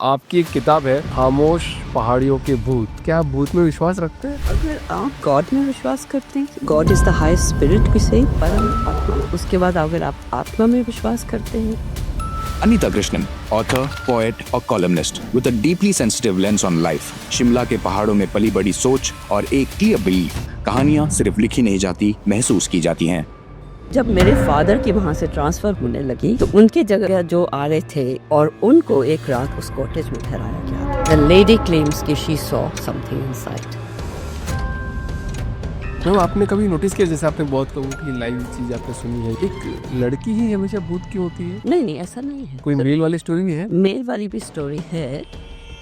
आपकी एक किताब है खामोश पहाड़ियों के भूत। क्या आप भूत में विश्वास रखते हैं? अगर आप गॉड में विश्वास करते हैं, God is the highest spirit भी सही, परम आत्मा। उसके बाद अगर आप आत्मा में विश्वास करते हैं। Anita Krishnan, author, poet और columnist with a deeply sensitive lens on life. Shimla के पहाड़ों में पली बड़ी सोच और एक क्लियर बिलीफ। कहानियां सिर्फ लिखी नहीं जाती, महसूस की जाती हैं। जब मेरे फादर की वहाँ से ट्रांसफर होने लगी तो उनकी जगह जो आ रहे थे और उनको एक रात उस कॉटेज में ठहराया गया था। द लेडी क्लेम्स कि she saw something inside. Ma'am, आपने कभी नोटिस किया, जैसे आपने बहुत लोगों की लाइव चीज आपने सुनी है, एक लड़की ही हमेशा भूत क्यों होती है? नहीं, ऐसा नहीं है। कोई मेल वाली स्टोरी भी है? मेल वाली भी स्टोरी है।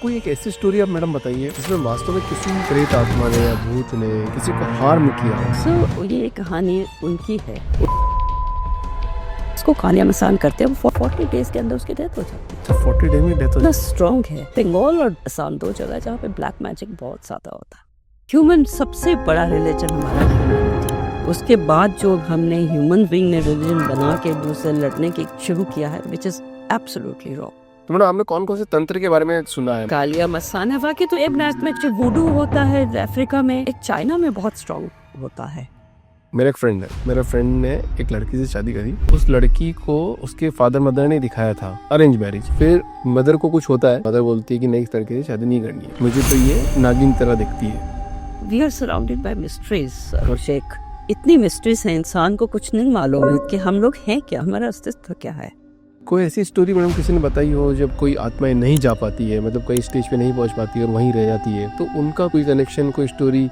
कोई एक ऐसी स्टोरी आप मैडम बताइए जिसमें वास्तव में किसी प्रेत आत्मा ने या भूत ने किसी को हार्म किया हो। सो ये कहानी उनकी है। उसको कालिया मसान करते हैं, 40 डेज के अंदर उसकी डेथ हो जाती है। 40 डे में डेथ हो इतना स्ट्रॉन्ग है। बंगाल और असम दो जगह जहाँ पे ब्लैक मैजिक बहुत ज्यादा होता है। ह्यूमन सबसे बड़ा रिलीजन हमारा ह्यूमैनिटी है। उसके बाद जो हमने ह्यूमन बीइंग ने रिलीजन बना के दूसरे लड़ने की शुरू किया है, विच इज एब्सोल्युटली रॉन्ग। तो मैडम, आपने कौन कौन से तंत्र के बारे में सुना है? कालिया मसान है वाकई, तो एक ब्लैक मैजिक वुडू होता है अफ्रीका में, एक चाइना में बहुत स्ट्रॉन्ग होता है। मेरा एक फ्रेंड है, मेरे फ्रेंड ने एक लड़की से शादी करी। उस लड़की को उसके फादर मदर ने दिखाया था अरेंज मैरिज। फिर मदर को कुछ होता है, मदर बोलती है कि नहीं, इस लड़के से शादी नहीं करनी है, मुझे तो ये नागिन तरह दिखती है। We are surrounded by mysteries शेख। इतनी मिस्ट्रीज है, इंसान को कुछ नहीं मालूम है कि हम लोग हैं क्या, हमारा अस्तित्व क्या है। कोई ऐसी स्टोरी मैडम किसी ने बताई हो जब कोई आत्माएं नहीं जा पाती है, मतलब कई स्टेज पे नहीं पहुंच पाती और वहीं रह जाती है, तो उनका कोई कनेक्शन, कोई स्टोरी?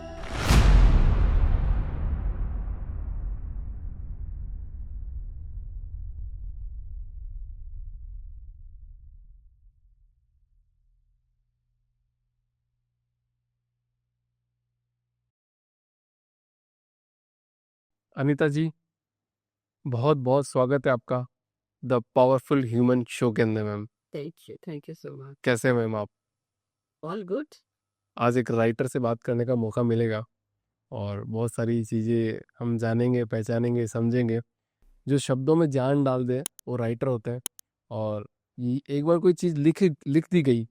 अनीता जी, बहुत बहुत स्वागत है आपका द पावरफुल ह्यूमन शो के अंदर। Ma'am, thank you so much. कैसे हैं मैम आप? All good. आज एक राइटर से बात करने का मौका मिलेगा और बहुत सारी चीज़ें हम जानेंगे, पहचानेंगे, समझेंगे। जो शब्दों में जान डाल दे वो राइटर होते हैं। और ये एक बार कोई चीज़ लिख दी गई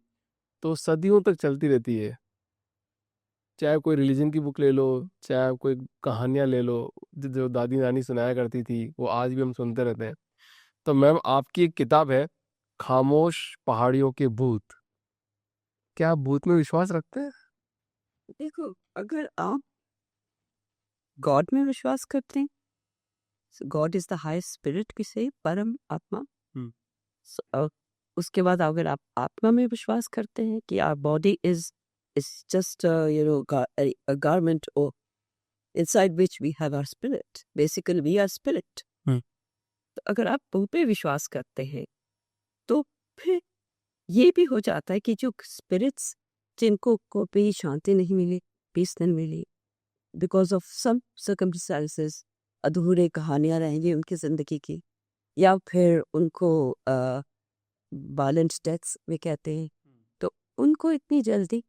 तो सदियों तक चलती रहती है। चाहे कोई रिलीजन की बुक ले लो, चाहे कोई कहानियाँ ले लो, जो दादी नानी सुनाया करती थी, वो आज भी हम सुनते रहते हैं। तो मैम, आपकी एक किताब है खामोश पहाड़ियों के भूत। क्या आप भूत में विश्वास रखते हैं? देखो, अगर आप गॉड में विश्वास करते हैं, God is the highest spirit भी सही, परम आत्मा। हम्म। उसके बाद अगर आप आत्मा में विश्वास करते हैं कि our body is just a garment or inside which we have our spirit, basically we are spirit। तो अगर आप मुंह पे विश्वास करते हैं तो फिर ये भी हो जाता है कि जो स्पिरिट्स जिनको को भी शांति नहीं मिली, पीस नहीं मिली, बिकॉज ऑफ सम सर्कमस्टांसेस, अधूरे कहानियां रहेंगी उनकी जिंदगी की, या फिर उनको वायलेंट डेथ्स में कहते हैं, तो उनको इतनी जल्दी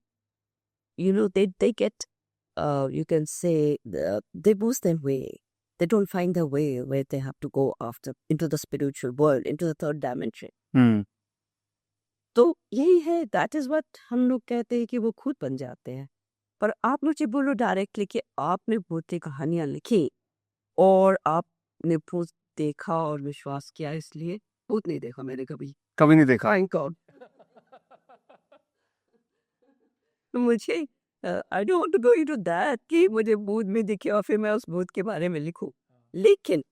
they get you can say they lose their way. They don't find the way where they have to go after into the spiritual world, into the third dimension। तो यही है, दैट इज व्हाट हम लोग कहते हैं कि वो खुद बन जाते हैं। पर आप मुझे बोलो डायरेक्टली कि आपने भूत कहानियां लिखी और आपने भूत देखा और विश्वास किया, इसलिए भूत नहीं देखा मैंने कभी। कभी नहीं देखा। Thank God. मुझे I don't want to go into that कि मुझे भूत में दिखे और फिर मैं उस भूत के बारे में लिखूं। लेकिन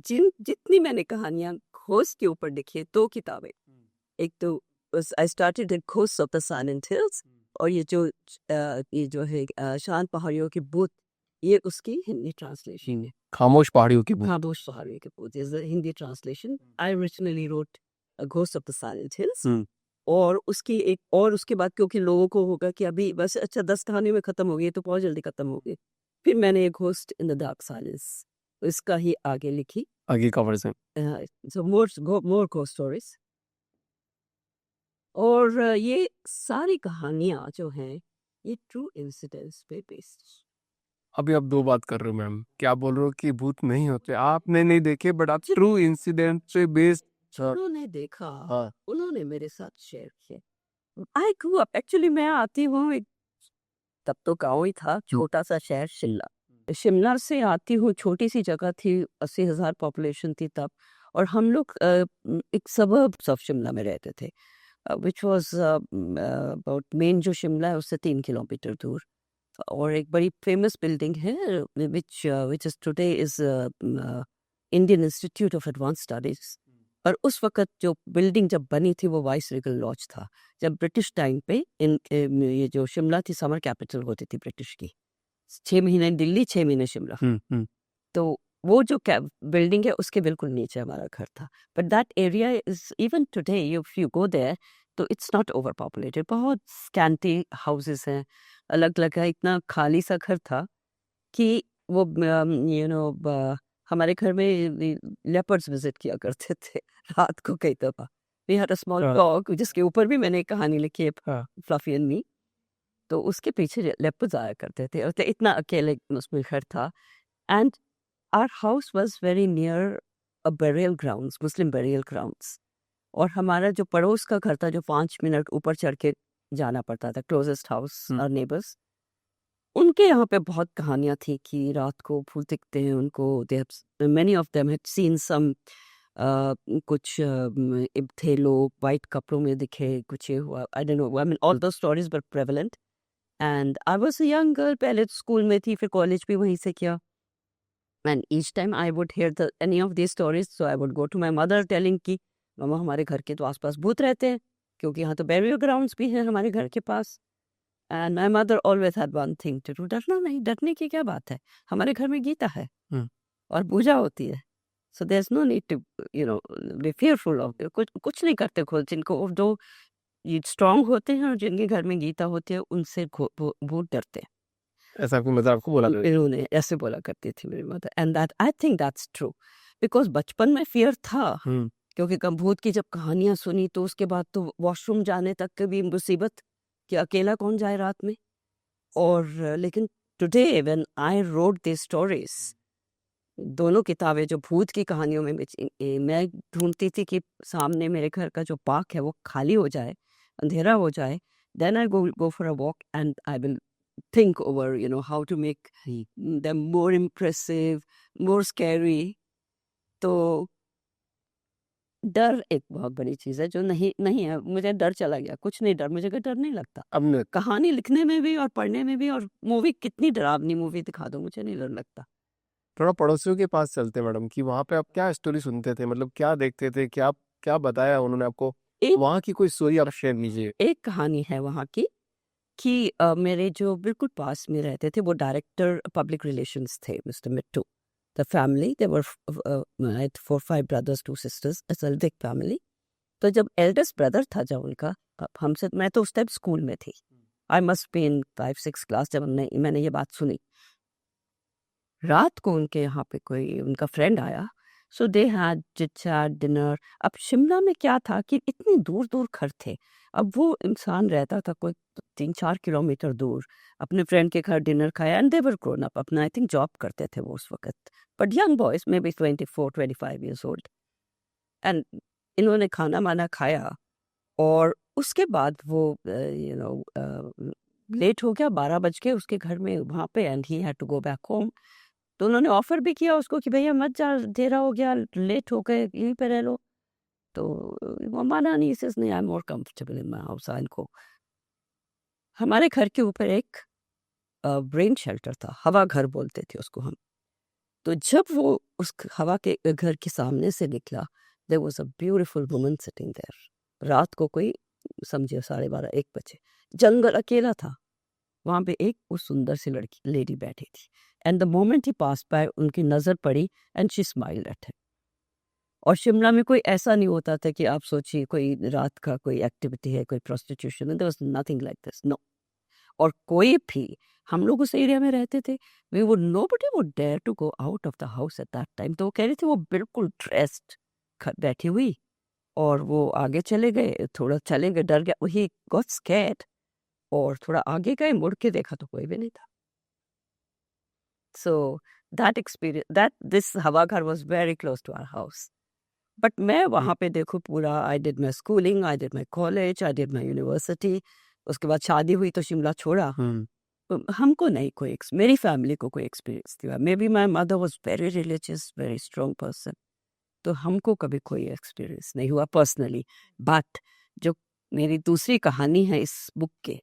जितनी मैंने कहानियां घोस्ट के ऊपर लिखी है, 2 किताबें। एक तो I started in ghost of the silent hills, और ये जो है शांत पहाड़ियों की भूत, ये उसकी हिंदी ट्रांसलेशन है। खामोश पहाड़ियों की भूत। खामोश पहाड़ियों की भूत is the Hindi translation. I originally wrote ghost of the silent hills. और उसके बाद क्योंकि लोगों को होगा कि अभी बस अच्छा 10 कहानियों में खत्म हो गई तो बहुत जल्दी खत्म हो गई, फिर मैंने एक ghost in the dark silence इसका ही आगे लिखी। आगे का version. so more ghost stories। और ये सारी कहानियां जो हैं ये ट्रू इंसिडेंट्स पे बेस्ड। अभी आप 2 बात कर रहे हो मैम। क्या आप बोल रहे हो कि भूत नहीं होते, आपने नहीं देखे, बट आप ट्रू इंसिडेंट से बेस्ड? उन्होंने देखा, हाँ। उन्होंने मेरे साथ शेयर किया। आई ग्रू अप एक्चुअली मैं आती हूँ तब तो गाँव ही था, छोटा सा शहर शिमला। शिमला से आती हूँ, छोटी सी जगह थी, 80,000 पॉपुलेशन थी तब, और हम लोग एक सबर्ब्स ऑफ शिमला में रहते थे, विच वाज अबाउट मेन जो शिमला है उससे 3 किलोमीटर दूर। और एक बड़ी फेमस बिल्डिंग है which is today is Indian institute of advance studies. और उस वक्त जो बिल्डिंग जब बनी थी वो वाइस रीगल लॉज था। जब ब्रिटिश टाइम पे ये जो शिमला थी समर कैपिटल होती थी ब्रिटिश की, 6 महीने दिल्ली, 6 महीने शिमला। तो वो जो बिल्डिंग है उसके बिल्कुल नीचे हमारा घर था। But that area is even today if you go there तो इट्स नॉट ओवर पॉपुलेटेड, बहुत स्कैंटी हाउसेस हैं, अलग अलग है। इतना खाली सा घर था कि वो हमारे घर में लेपर्ड्स विजिट किया करते थे रात को कई दफा। We had a small dog जिसके ऊपर भी मैंने एक कहानी लिखी है, फ्लफी एंड मी। तो उसके पीछे लेपर्ड्स आया करते थे, और इतना अकेले उसमें घर था। And our house was very near a burial grounds, Muslim burial grounds. और हमारा जो पड़ोस का घर था, जो 5 मिनट ऊपर चढ़ के जाना पड़ता था, क्लोजेस्ट हाउस और नेबर्स, उनके यहाँ पे बहुत कहानियां थी कि रात को भूत दिखते हैं उनको। Many of them had seen some, कुछ थे लोग वाइट कपड़ों में दिखे, कुछ ये हुआ, I don't know, I mean all the stories were prevalent. And I was a young girl, पहले तो स्कूल में थी, फिर कॉलेज भी वहीं से किया। And each time I would hear the any of this stories, so I would go to my mother telling कि मामा हमारे घर के तो आसपास भूत रहते हैं, क्योंकि यहाँ तो बैरियर ग्राउंड्स भी हैं हमारे घर के पास। And my mother always had one thing to do, डरना नहीं, डरने की क्या बात है, हमारे घर में गीता है और पूजा होती है, so there is no need to be fearful of. कुछ नहीं करते खुद, जिनको जो ये स्ट्रांग होते हैं और जिनके घर में गीता होती है उनसे भूत डरते हैं। ऐसा आपकी मदर आपको बोला करती इन्होंने ऐसे बोला करती थी मेरी mother, and that I think that's true, because बचपन में फियर था, क्योंकि भूत की जब कहानियां सुनी तो उसके बाद तो वॉशरूम जाने तक की भी मुसीबत कि अकेला कौन जाए रात में। और लेकिन today when I wrote this stories, दोनों किताबें जो भूत की कहानियों में मैं ढूंढती थी कि सामने मेरे घर का जो पार्क है वो खाली हो जाए, अंधेरा हो जाए, then I go for a walk and I will think over how to make them more impressive, more scary. तो डर एक बहुत बड़ी चीज है जो नहीं है, मुझे डर चला गया, कुछ नहीं डर, मुझे कोई डर नहीं लगता। अब कहानी लिखने में भी और पढ़ने में भी, और मूवी कितनी डरावनी मूवी दिखा दो मुझे नहीं डर लगता। थोड़ा पड़ोसियों के पास चलते मैडम, कि वहाँ पे आप क्या स्टोरी सुनते थे, मतलब क्या देखते थे, क्या क्या बताया उन्होंने आपको, वहाँ की कोई स्टोरी आप शेयर कीजिए। एक कहानी है वहाँ की कि मेरे जो बिल्कुल पास में रहते थे वो डायरेक्टर पब्लिक रिलेशंस थे, mister Mittu. The family, they were 4-5 brothers 2 sisters, it's a big family. तो जब एल्डेस्ट ब्रदर था जब उनका, हमसे, मैं तो उस टाइम स्कूल में थी, I must be in 5-6 class जब मैंने ये बात सुनी। रात को उनके यहाँ पे कोई उनका फ्रेंड आया, so they had chit chat dinner. अब शिमला में क्या था कि इतनी दूर दूर घर थे, अब वो इंसान रहता था कोई 3-4 किलोमीटर दूर, अपने फ्रेंड के घर डिनर खाया, and they were grown up, अपना आई थिंक जॉब करते थे वो उस वक्त, but young boys may be 24-25 years old. And इन्होंने खाना माना खाया, और उसके बाद वो लेट हो गया, 12 बज के उसके घर में वहाँ पे, and he had to go back home. तो उन्होंने ऑफर भी किया उसको कि भैया मत जा, अंधेरा हो गया, लेट हो गए, यहीं पे रह लो। तो वो माना नहीं, नहीं, I am more comfortable in my house, I go. हमारे घर के ऊपर एक ब्रेन शेल्टर था, हवा घर बोलते थे उसको हम। तो जब वो उस हवा के घर के सामने से निकला, there was a beautiful woman sitting there. रात को कोई समझिए 12:30-1 बजे, जंगल अकेला था, वहां पे एक वो सुंदर सी लड़की लेडी बैठी थी, and the moment he pass by उनकी नजर पड़ी and she smiled at him. और शिमला में कोई ऐसा नहीं होता था कि आप सोचिए कोई रात का कोई एक्टिविटी है, कोई प्रोस्टिट्यूशन है, there was nothing like this, no. और कोई भी, हम लोग उस एरिया में रहते थे, we would nobody would dare to go out of the house at that time. तो वो कह रही थी वो बिल्कुल ड्रेस्ड बैठी हुई, और वो आगे चले गए, थोड़ा चले गए, डर गया, ही गॉट स्कैर्ड, और थोड़ा आगे गए, मुड़ के देखा तो कोई भी नहीं था। So that experience, that this हवा घर was very close to our house. But मैं वहाँ पे देखो पूरा I did my schooling, I did my college, I did my university. उसके बाद शादी हुई तो शिमला छोड़ा। तो हमको नहीं कोई मेरी फैमिली को कोई एक्सपीरियंस दिया। May be my mother was very religious, very strong person, तो हमको कभी कोई एक्सपीरियंस नहीं हुआ पर्सनली। बट जो मेरी दूसरी कहानी है इस बुक के,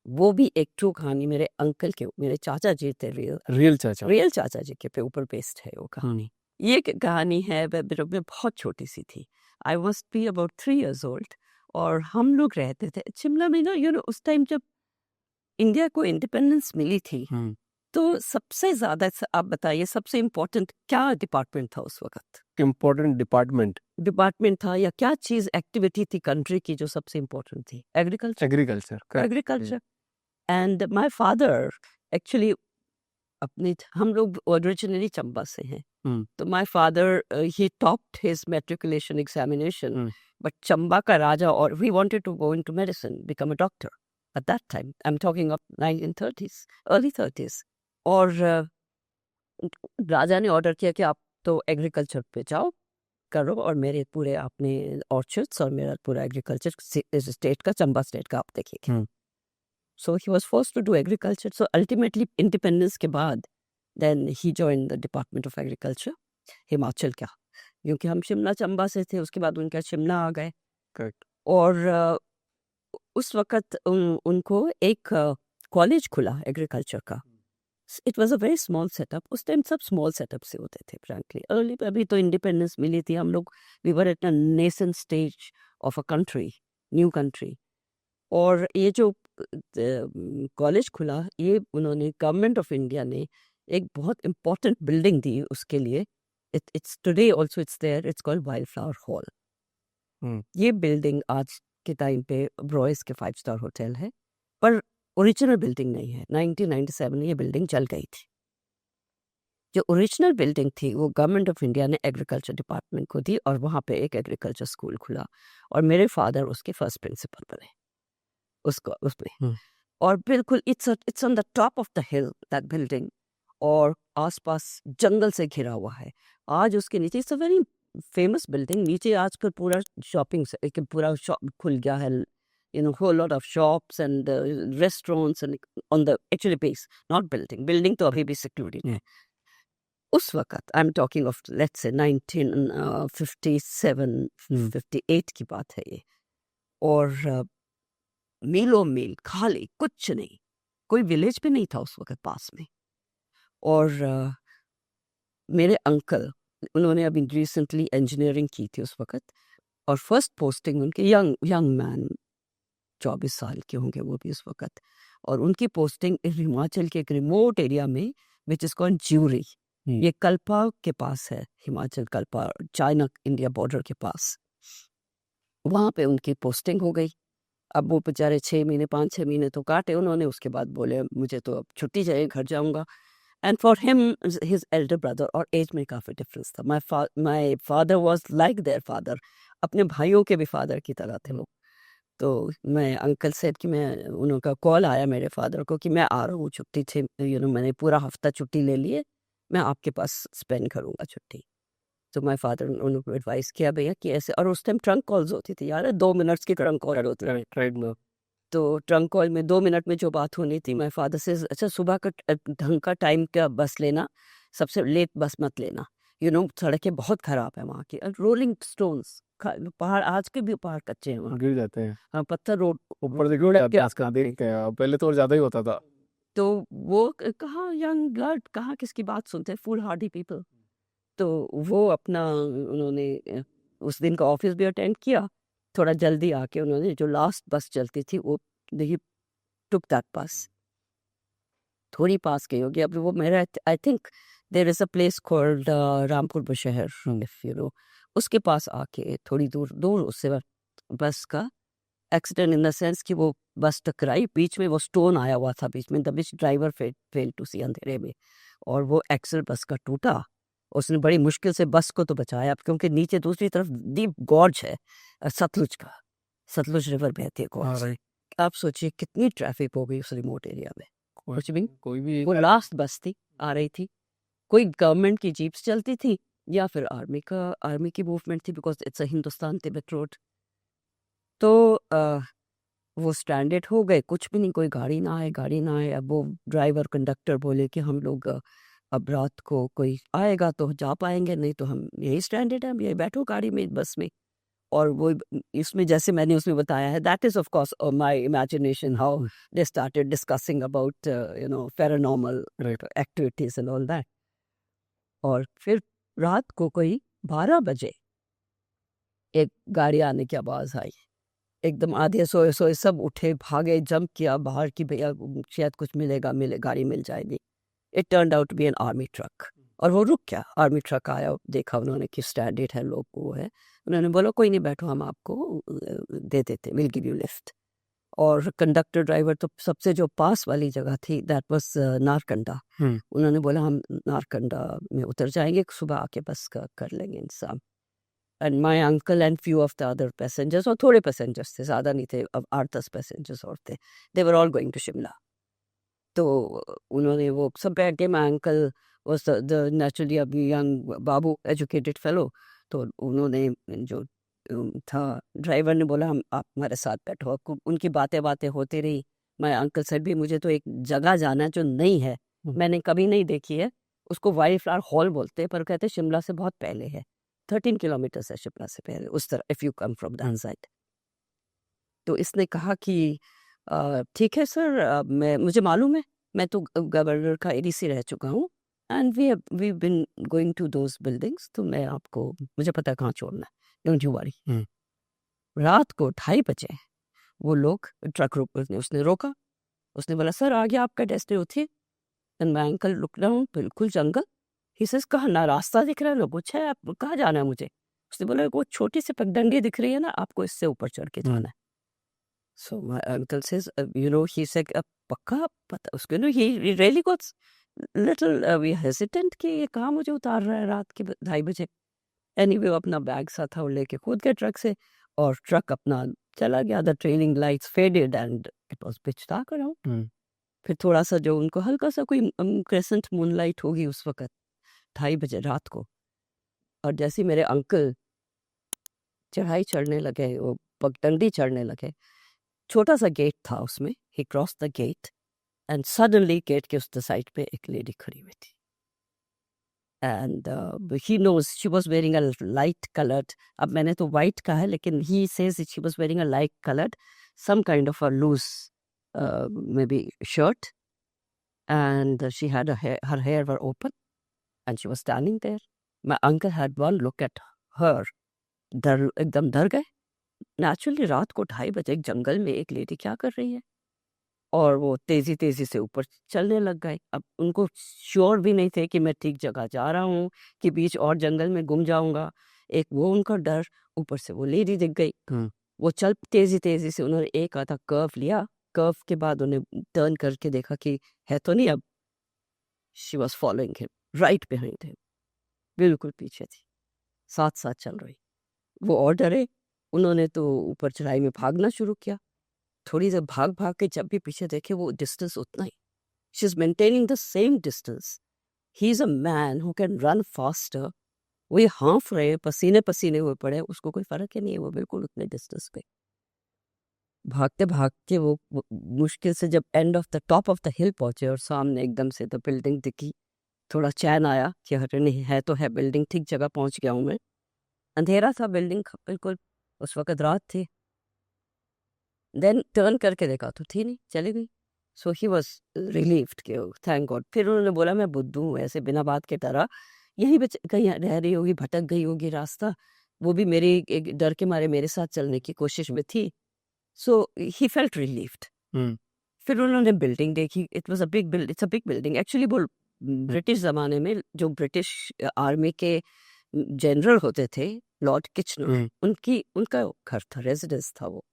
वो भी एक ट्रू कहानी मेरे अंकल के, मेरे चाचा जी थे, रियल चाचा। रियल चाचा जी के पे ऊपर बेस्ड है वो कहानी। ये कहानी है जब मैं बहुत छोटी सी थी, I must be about 3 years old, और हम लोग रहते थे शिमला में ना। उस टाइम जब इंडिया को इंडिपेंडेंस मिली थी, तो सबसे ज्यादा आप बताइए सबसे इम्पोर्टेंट क्या डिपार्टमेंट था उस वक्त? इम्पोर्टेंट डिपार्टमेंट था या क्या चीज एक्टिविटी थी कंट्री की जो सबसे इम्पोर्टेंट थी? Agriculture. Agriculture. And my father actually हम लोग ओरिजिनली चंबा से हैं, तो my father he topped his matriculation examination, but Chamba का राजा, और we wanted to go into medicine, become a doctor at that time. I am talking of 1930s, early 30s। और राजा ने order किया कि आप तो एग्रीकल्चर पे जाओ, करो, और मेरे पूरे अपने ऑर्चर्ड्स और मेरा पूरा एग्रीकल्चर स्टेट का, चंबा स्टेट का आप देखिए। So he was forced to do agriculture. So ultimately independence के बाद then he joined the Department of Agriculture, Himachal का, क्योंकि हम शिमला चंबा से थे, उसके बाद उनका शिमला आ गए। करेक्ट। और उस वक्त उनको एक कॉलेज खुला एग्रीकल्चर का। It was a very small setup. उस टाइम सब स्मॉल सेटअप से होते थे फ्रैंकली। अर्ली अभी तो इंडिपेंडेंस मिली थी, हम लोग we were at a nascent stage of a country, new country. और ये जो कॉलेज खुला, ये उन्होंने, गवर्नमेंट ऑफ इंडिया ने एक बहुत इम्पोर्टेंट बिल्डिंग दी उसके लिए। It's today also it's there, it's called Wild Flower Hall. ये बिल्डिंग आज के टाइम पे ब्रॉयस के 5 स्टार होटल है, पर ओरिजिनल बिल्डिंग नहीं है। 1997 में ये बिल्डिंग चल गई थी। जो ओरिजिनल बिल्डिंग थी वो गवर्नमेंट ऑफ इंडिया ने एग्रीकल्चर डिपार्टमेंट को दी, और वहाँ पे एक एग्रीकल्चर स्कूल खुला, और मेरे फादर उसके फर्स्ट प्रिंसिपल बने उसको उसमें। और बिल्कुल it's on the top of the hill that building, और आसपास जंगल से घिरा हुआ है। आज उसके नीचे, it's a very famous building, नीचे आजकल पूरा शॉपिंग पूरा शॉप खुल गया है, whole lot of shops and restaurants and on the actually base, not building तो अभी भी secluded है। उस वक्त आई am talking of let's say 1957 58 की बात है ये। और मीलों मील खाली, कुछ नहीं, कोई विलेज भी नहीं था उस वक्त पास में। और मेरे अंकल, उन्होंने अभी रिसेंटली इंजीनियरिंग की थी उस वक्त, और फर्स्ट पोस्टिंग उनके यंग मैन, 24 साल के होंगे वो भी उस वक्त, और उनकी पोस्टिंग हिमाचल के एक रिमोट एरिया में विच इज कॉल्ड ज्यूरी। ये कल्पा के पास है, Himachal Kalpa, China India border के पास। वहाँ पे उनकी पोस्टिंग हो गई। अब वो बेचारे 6 महीने 5-6 महीने तो काटे उन्होंने, उसके बाद बोले मुझे तो अब छुट्टी चाहिए, घर जाऊंगा। And for him his Elder brother, और एज में काफ़ी डिफरेंस था। My father was like their father, अपने भाइयों के भी फादर की तरह थे वो। तो मैं अंकल से कि मैं, उनका कॉल आया मेरे फादर को कि मैं आ रहा हूँ छुट्टी से, मैंने पूरा हफ्ता छुट्टी ले लिए, मैं आपके पास स्पेंड करूँगा छुट्टी। तो माय फादर उन्होंने एडवाइस किया भैया कि ऐसे, और उस टाइम ट्रंक कॉल्स होती थी यार, 2 मिनट्स की ट्रंक कॉल होती थी। राइट। तो ट्रंक कॉल में 2 मिनट में जो बात होनी थी, माय फादर से अच्छा सुबह का ढंग का टाइम का बस लेना, सबसे लेट बस मत लेना, सड़कें बहुत खराब है वहाँ की, रोलिंग स्टोन्स, पहाड़ आज के भी पहाड़ कच्चे हैं वहाँ, गिर जाते हैं, हाँ, पत्थर रोड ऊपर से गिर जाते हैं आजकल, देखते हैं, पहले तो और ज्यादा ही होता था। तो वो कहाँ यंग ब्लड, कहाँ किसकी बात सुनते हैं, फुल हार्डी पीपल। तो वो अपना उन्होंने उस दिन का ऑफिस भी अटेंड किया, थोड़ा जल्दी आके उन्होंने जो लास्ट बस चलती थी वो ही टुक दैट बस, थोड़ी पास गई होगी। अब वो मेरा, I think there is a place called Rampur Bushahr, उसके पास आके थोड़ी दूर उससे बस का एक्सीडेंट, इन द सेंस कि वो बस टकराई, बीच में वो स्टोन आया हुआ था बीच में, the witch driver fail to see अंधेरे में, और वो एक्सल बस का टूटा। उसने बड़ी मुश्किल से बस को तो बचाया, क्योंकि नीचे दूसरी तरफ डीप गॉर्ज है सतलुज का, सतलुज रिवर बहती है गॉर्ज। आप सोचिए कितनी ट्रैफिक हो गई उस रिमोट एरिया में। कुछ भी, कोई भी वो लास्ट बस थी, आ रही थी, कोई गवर्नमेंट की जीप्स चलती थी, या फिर आर्मी की मूवमेंट थी, because it's a Hindustan Tibet road. तो वो स्ट्रैंडेड हो गए, कुछ भी नहीं, कोई गाड़ी ना आए। अब वो ड्राइवर कंडक्टर बोले कि हम लोग अब रात को कोई आएगा तो जा पाएंगे, नहीं तो हम यही स्ट्रैंडेड हैं, अब यही बैठो गाड़ी में, बस में। और वो इसमें जैसे मैंने उसमें बताया है, that is of course my imagination, how they started discussing about paranormal right. Activities and all that. और फिर रात को कोई 12 बजे एक गाड़ी आने की आवाज आई। एकदम आधे सोए सोए सब उठे, भागे, जंप किया बाहर की भैया शायद कुछ गाड़ी मिल जाएगी। It turned out to be an army truck. और वो रुक गया, आर्मी ट्रक आया, देखा उन्होंने कि स्टैंडर्ड है, लोग वो है, उन्होंने बोला कोई नहीं बैठो, हम आपको दे देते, विल गिव यू लिफ्ट। और कंडक्टर ड्राइवर तो सबसे जो पास वाली जगह थी, दैट वाज नारकंडा। उन्होंने बोला हम नारकंडा में उतर जाएंगे, सुबह आके बस कर लेंगे इंतजाम। And my uncle and few of the other passengers, और थोड़े पैसेंजर्स थे, ज़्यादा नहीं थे, अब 8-10 पैसेंजर्स और थे, they were all going to Shimla. तो उन्होंने वो सब बैठ के, my uncle was the naturally अभी यंग बाबू एजुकेटेड फेलो, तो उन्होंने जो था ड्राइवर ने बोला हम आप हमारे साथ बैठो। आपको उनकी बातें होती रही। माई अंकल सेड भी मुझे तो एक जगह जाना है जो नहीं है, मैंने कभी नहीं देखी है, उसको वाइल्ड फ्लावर हॉल बोलते हैं, पर कहते हैं शिमला से बहुत पहले है, 13 किलोमीटर है शिमला से पहले, उस तरह, if you come from that side. तो इसने कहा कि ठीक है सर, मुझे मालूम है, मैं तो गवर्नर का एडीसी रह चुका हूँ, and we been going to those buildings, तो मैं आपको, मुझे पता है कहाँ छोड़ना है, डोंट यू वरी। रात को 2:30 बजे वो लोग ट्रक उसने रोका, उसने बोला सर आगे आपका डेस्टिनेशन उठिए। एंड मैं अंकल लुक डाउन, बिल्कुल जंगल। ही सेज कहाँ, ना रास्ता दिख रहा है ना कुछ है, आप कहाँ जाना है मुझे? उसने बोला वो छोटी सी पगडंडी दिख रही है ना, आपको इससे ऊपर चढ़ के जाना है। So my uncle says he said पक्का पता उसको, he really got little hesitant कि ये कहाँ मुझे उतार रहा है रात के 2:30 बजे। एनीवे वो अपना बैग सा था, वो लेके कूद गया ट्रक से, और ट्रक अपना चला गया। The trailing lights faded and it was pitch dark around. फिर थोड़ा सा जो उनको हल्का सा कोई क्रेसेंट मूनलाइट होगी उस वक्त, 2:30 बजे रात को। और जैसे मेरे अंकल चढ़ाई चढ़ने लगे, वो पगडंडी चढ़ने लगे, छोटा सा गेट था उसमें, he cross the gate and suddenly gate के उस साइड पे एक लेडी खड़ी हुई थी। And he knows she was wearing a light coloured, अब मैंने तो वाइट कहा है, लेकिन he says she was wearing a light coloured some kind of a loose maybe shirt, and she had her hair were open and she was standing there. My uncle had one look at her, एकदम डर गए। Naturally रात को 2:30 बजे एक जंगल में एक lady क्या कर रही है, और वो तेजी तेजी से ऊपर चलने लग गए। अब उनको श्योर भी नहीं थे कि मैं ठीक जगह जा रहा हूँ कि बीच और जंगल में गुम जाऊंगा। एक वो उनका डर, ऊपर से वो लेडी दिख गई। वो चल तेजी तेजी से, उन्होंने एक आधा कर्व लिया, कर्व के बाद उन्हें टर्न करके देखा कि है तो नहीं। अब she was following him right behind him, बिल्कुल पीछे थी, साथ साथ चल रही। वो और डरे, उन्होंने तो ऊपर चढ़ाई में भागना शुरू किया। थोड़ी देर भाग भाग के जब भी पीछे देखे, वो डिस्टेंस उतना ही, she is maintaining the same distance. He is a man who can run faster. वो ये हाँफ रहे, पसीने पसीने हुए पड़े, उसको कोई फर्क ही नहीं है, वो बिल्कुल उतने डिस्टेंस पे भागते भागते वो मुश्किल से जब end of the top of the हिल पहुंचे, और सामने एकदम से द बिल्डिंग दिखी, थोड़ा चैन आया कि हटे नहीं है तो है बिल्डिंग, ठीक जगह पहुंच गया हूं मैं। अंधेरा था, बिल्डिंग बिल्कुल, उस वक्त रात थी। देन टर्न करके देखा तो थी नहीं, चली गई। सो ही वॉज रिलीव्ड के थैंक गॉड। फिर उन्होंने बोला मैं बुद्धू हूँ, ऐसे बिना बात के तरह यही कहीं रह रही होगी, भटक गई होगी रास्ता, वो भी मेरे एक डर के मारे मेरे साथ चलने की कोशिश में थी। सो ही फेल्ट रिलीव्ड। फिर उन्होंने बिल्डिंग देखी, it was a big building, it's a big building actually. वो ब्रिटिश ज़माने में जो ब्रिटिश आर्मी के जनरल होते थे, लॉर्ड किचनर, उनका घर था, रेजिडेंस था वो।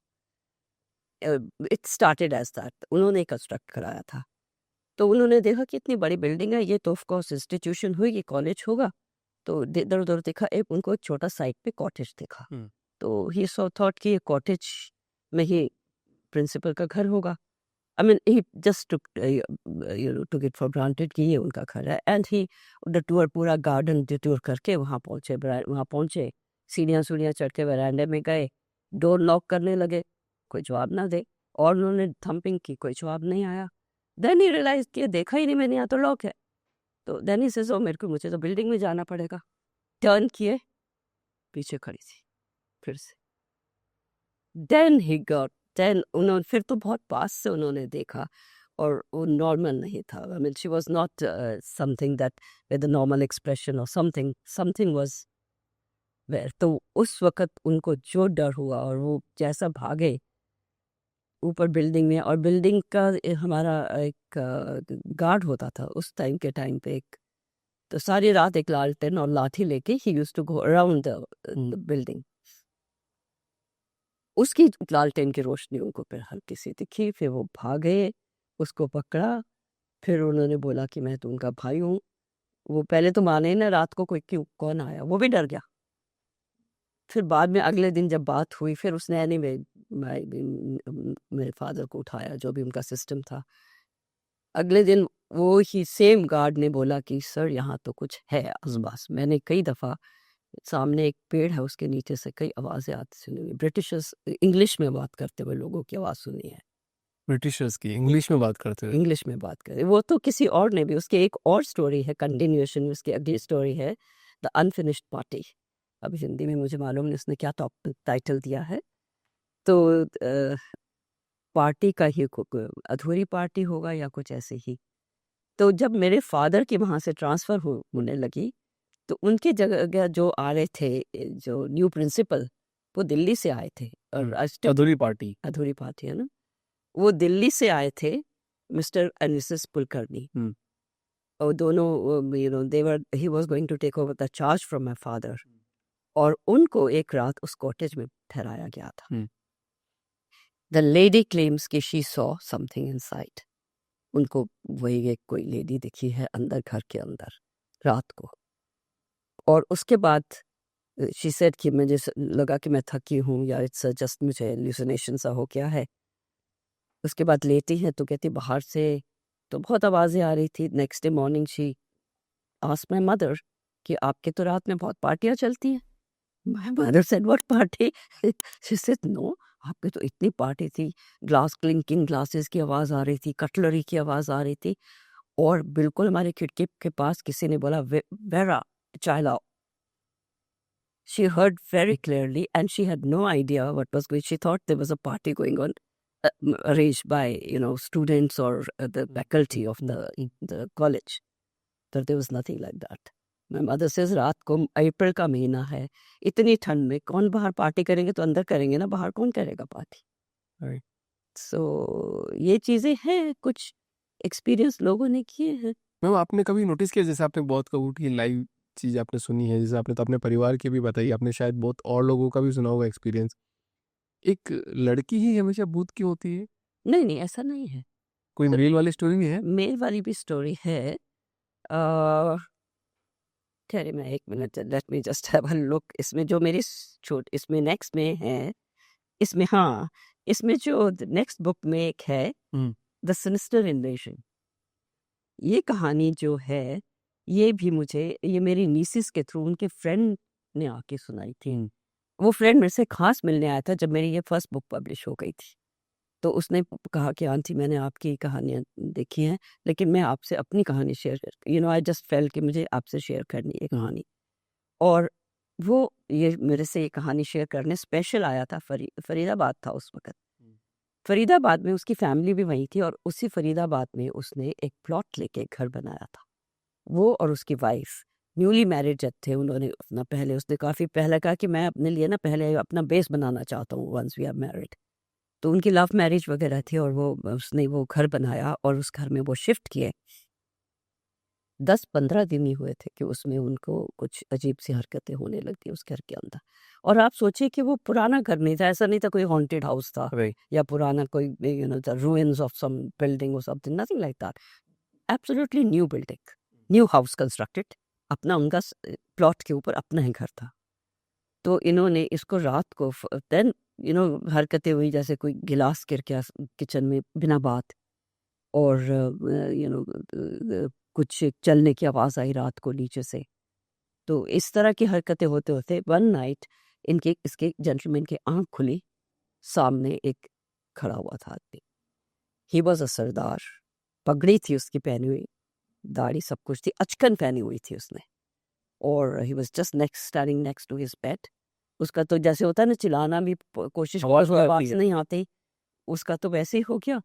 इट स्टार्टेड एज दैट, उन्होंने कंस्ट्रक्ट कराया था। तो उन्होंने देखा कि इतनी बड़ी बिल्डिंग है, ये तो ऑफ कोर्स इंस्टीट्यूशन होगी, कॉलेज होगा। तो इधर उधर देखा, एक उनको एक छोटा साइड पे कॉटेज देखा। तो ही सो थॉट कि ये कॉटेज में ही प्रिंसिपल का घर होगा। I mean, he just took it for granted कि ये उनका घर है. And he the tour पूरा garden tour करके वहाँ पहुँचे, सीढ़ियाँ चढ़ के वरांडे में गए, डोर नॉक करने लगे, कोई जवाब ना दे, और उन्होंने थम्पिंग की, कोई जवाब नहीं आया. देन ही रियलाइज किया, देखा ही नहीं मैंने, यहाँ तो लॉक है. तो देन ही सेज, मुझे तो बिल्डिंग में जाना पड़ेगा. टर्न किए, पीछे खड़ी थी फिर से. देन उन्होंने फिर तो बहुत पास से उन्होंने देखा, और वो नॉर्मल नहीं था. I mean she was not something that with a normal expression, और समथिंग वाज वेयर. तो उस वक्त उनको जो डर हुआ, और वो जैसा भागे ऊपर बिल्डिंग में, और बिल्डिंग का हमारा एक गार्ड होता था उस टाइम पे एक, तो सारी रात एक लालटेन और लाठी लेके ही used to go around the building. उसकी लालटेन की रोशनी उनको फिर हल्की सी दिखी, फिर वो भागे, उसको पकड़ा, फिर उन्होंने बोला कि मैं तो उनका भाई हूँ. वो पहले तो माने ना, रात को कौन आया, वो भी डर गया. फिर बाद में अगले दिन जब बात हुई, फिर उसने मेरे फादर को उठाया, जो भी उनका सिस्टम था. अगले दिन वो ही सेम गार्ड ने बोला कि सर यहाँ तो कुछ है आसपास. मैंने कई दफ़ा सामने एक पेड़ है, उसके नीचे से कई आवाज़ें आती सुनी हुई, ब्रिटिशर्स इंग्लिश में बात करते हुए लोगों की आवाज़ सुनी है. ब्रिटिशर्स की इंग्लिश में बात करते हुए. इंग्लिश में बात करें, वो तो किसी और ने भी, उसके एक और स्टोरी है, कंटिन्यूएशन उसकी अगली स्टोरी है, द अनफिनिश्ड पार्टी. अब हिंदी में मुझे मालूम नहीं उसने क्या टाइटल दिया है. तो पार्टी का ही अधूरी पार्टी होगा या कुछ ऐसे ही. तो जब मेरे फादर की वहाँ से ट्रांसफ़र होने लगी, तो उनकी जगह जो आ रहे थे, जो न्यू प्रिंसिपल, वो दिल्ली से आए थे. और अधूरी पार्टी है ना, वो दिल्ली से आए थे, मिस्टर एंड मिसेस कुलकर्णी. और दोनों ही was going to take over the charge from my father. और उनको एक रात उस कॉटेज में ठहराया गया था. द लेडी क्लेम्स कि शी सॉ समथिंग इनसाइड. उनको वही एक कोई लेडी दिखी है अंदर, घर के अंदर, रात को. और उसके बाद शी सेड कि मुझे लगा कि मैं थकी हूँ, या इट्स जस्ट मुझे हेलुसिनेशन सा हो गया है. उसके बाद लेटी है तो कहती बाहर से तो बहुत आवाज़ें आ रही थी. Next day morning she asked my mother कि आपके तो रात में बहुत पार्टियां चलती हैं. My mother said what party? She said no, आपके तो इतनी पार्टी थी, ग्लास क्लिंकिंग ग्लासेस की आवाज़ आ रही थी, कटलरी की आवाज़ आ रही थी, और बिल्कुल हमारे खिड़की के पास किसी ने बोला वेरा चाय लाओ. She heard very clearly, and she had no idea what was going. She thought there was a party going on, arranged by students or the faculty of the college. But there was nothing like that. My mother says, रात को अप्रैल का महीना है, इतनी ठंड में कौन बाहर पार्टी करेंगे, तो अंदर करेंगे ना, बाहर कौन करेगा पार्टी. Right. So ये चीज़ें हैं, कुछ एक्सपीरियंस लोगों ने किए हैं. मैम, आपने कभी नोटिस किया, जैसे आपने बहुत कबूट की लाइव चीज़ आपने सुनी है, जैसे आपने तो अपने परिवार की भी बताई, आपने शायद बहुत और लोगों का भी सुना होगा एक्सपीरियंस, एक लड़की ही हमेशा भूत की होती है? नहीं, ऐसा नहीं है. कोई मेल वाली स्टोरी भी है? मेल वाली भी स्टोरी है. ठहरे, मैं एक minute, let me just have a look. इसमें जो मेरी इसमें नेक्स्ट में है, इसमें हाँ, इसमें जो नेक्स्ट बुक में एक है, द सिनिस्टर इन्वेजन. ये कहानी जो है, ये भी मुझे, ये मेरी नीसिस के थ्रू उनके फ्रेंड ने आके सुनाई थी. वो फ्रेंड मेरे से खास मिलने आया था जब मेरी ये फर्स्ट बुक पब्लिश हो गई थी. तो उसने कहा कि आंटी, मैंने आपकी कहानियाँ देखी हैं, लेकिन मैं आपसे अपनी कहानी शेयर आई जस्ट फेल कि मुझे आपसे शेयर करनी है कहानी. और वो ये मेरे से ये कहानी शेयर करने स्पेशल आया था. फरीदाबाद था उस वक्त. फरीदाबाद में उसकी फैमिली भी वहीं थी, और उसी फरीदाबाद में उसने एक प्लॉट लेके घर बनाया था. वो और उसकी वाइफ न्यूली मैरिड जब थे, उन्होंने उसने काफ़ी पहले कहा कि मैं अपने लिए ना पहले अपना बेस बनाना चाहता हूँ वंस वी आर मैरिड. तो उनकी लव मैरिज वगैरह थी, और उसने वो घर बनाया, और उस घर में वो शिफ्ट किए. 10-15 दिन ही हुए थे कि उसमें उनको कुछ अजीब सी हरकतें होने लगती उस घर के अंदर. और आप सोचिए कि वो पुराना घर नहीं था, ऐसा नहीं था कोई हॉन्टेड हाउस था, या पुराना कोई the ruins of some building और something, nothing like that. Absolutely new building, new house constructed, अपना उनका प्लॉट के ऊपर अपना ही घर था. तो इन्होंने इसको रात को देन हरकतें हुई, जैसे कोई गिलास गिर गया किचन में बिना बात, और कुछ चलने की आवाज़ आई रात को नीचे से। तो इस तरह की हरकतें होते होते वन नाइट इसके जेंटलमैन की आंख खुली, सामने एक खड़ा हुआ था आदमी। ही वॉज अ सरदार, पगड़ी थी उसकी पहनी हुई, दाढ़ी सब कुछ थी, अचकन पहनी हुई थी उसने, और he was just standing next to his bed. उसका तो जैसे होता है ना, चिल्लाना भी कोशिश आवाज़ नहीं आती, उसका तो वैसे ही हो गया।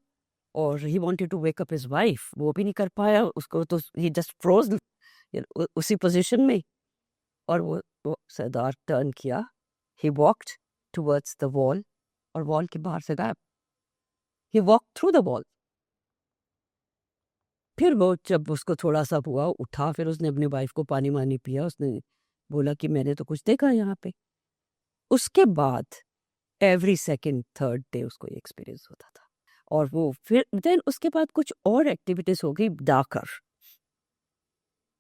और he wanted to wake up his wife, वो भी नहीं कर पाया, उसको तो ही जस्ट फ्रोज उसी पोजीशन में। और वो सरदार टर्न किया, he walked towards the wall, और वॉल के बाहर से गायब। He walk through the wall. फिर वो जब उसको थोड़ा सा हुआ, उठा, फिर उसने अपनी वाइफ को पानी वानी पिया, उसने बोला कि मैंने तो कुछ देखा यहाँ पे। उसके बाद एवरी सेकंड थर्ड डे उसको ये एक्सपीरियंस होता था। और वो फिर देन उसके बाद कुछ और एक्टिविटीज हो गई डाकर।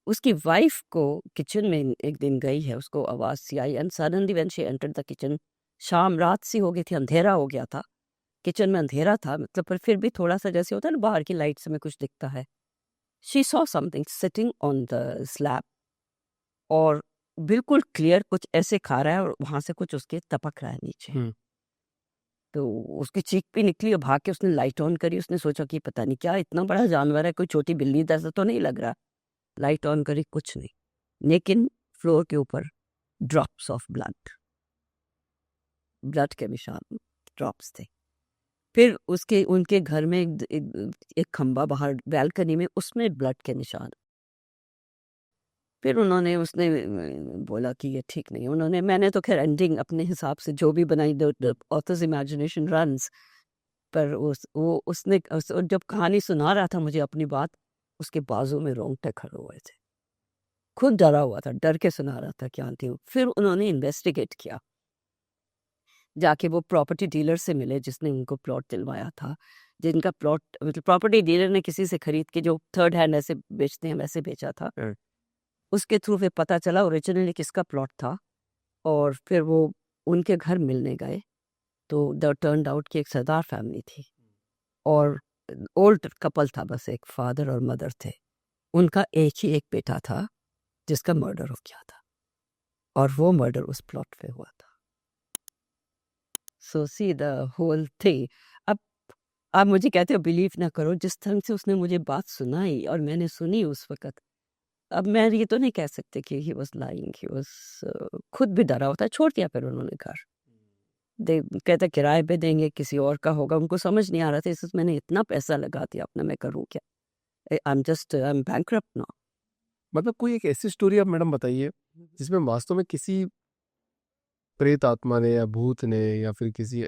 उसकी वाइफ को किचन में एक दिन गई है, उसको आवाज सी आई, and suddenly when she entered the kitchen, शाम रात सी हो गई थी, अंधेरा हो गया था, किचन में अंधेरा था, मतलब पर फिर भी थोड़ा सा जैसे होता है ना बाहर की लाइट से में कुछ दिखता है। She saw something sitting on the slab, और बिल्कुल क्लियर कुछ ऐसे खा रहा है, और वहां से कुछ उसके टपक रहा है नीचे। तो उसकी चीख भी निकली, और भाग के उसने लाइट ऑन करी। उसने सोचा कि पता नहीं क्या इतना बड़ा जानवर है, कोई छोटी बिल्ली जैसा तो नहीं लग रहा। लाइट ऑन करी, कुछ नहीं, लेकिन फ्लोर के ऊपर ड्रॉप्स ऑफ ब्लड के निशान, ड्रॉप्स थे। फिर उनके घर में एक खंबा बाहर बैल्कनी में, उसमें ब्लड के निशान। फिर उसने बोला कि ये ठीक नहीं। मैंने तो खैर एंडिंग अपने हिसाब से जो भी बनाई, द ऑथर्स इमेजिनेशन रन्स, पर उसने जब कहानी सुना रहा था मुझे अपनी बात, उसके बाजू में रोंगटे खड़े हुए थे, खुद डरा हुआ था, डर के सुना रहा था क्या थी। फिर उन्होंने इन्वेस्टिगेट किया, जाके वो प्रॉपर्टी डीलर से मिले जिसने उनको प्लॉट दिलवाया था, जिनका प्लॉट मतलब प्रॉपर्टी डीलर ने किसी से खरीद के, जो थर्ड हैंड ऐसे बेचते हैं वैसे बेचा था। उसके थ्रू फिर पता चला ओरिजिनली किसका प्लॉट था, और फिर वो उनके घर मिलने गए, तो द टर्न्ड आउट की एक सरदार फैमिली थी, और ओल्ड कपल था, बस एक फादर और मदर थे। उनका एक ही एक बेटा था जिसका मर्डर हो गया था, और वो मर्डर उस प्लॉट पे हुआ था। सो सी द होल थिंग। अब आप मुझे कहते हो बिलीव ना करो, जिस तरह से उसने मुझे बात सुनाई और मैंने सुनी उस वक्त, अब मैं ये तो नहीं कह सकते कि he was lying, he was खुद भी डरा होता। छोड़ दिया फिर उन्होंने घर, दे कहते किराए पे देंगे, किसी और का होगा, उनको समझ नहीं आ रहा था इसमें मैंने इतना पैसा लगा दिया अपना, मैं करूँ क्या, आई एम बैंकरप्ट नाउ। मतलब कोई एक ऐसी स्टोरी आप मैडम बताइए जिसमें वास्तव में किसी प्रेत आत्मा ने या भूत ने या फिर किसी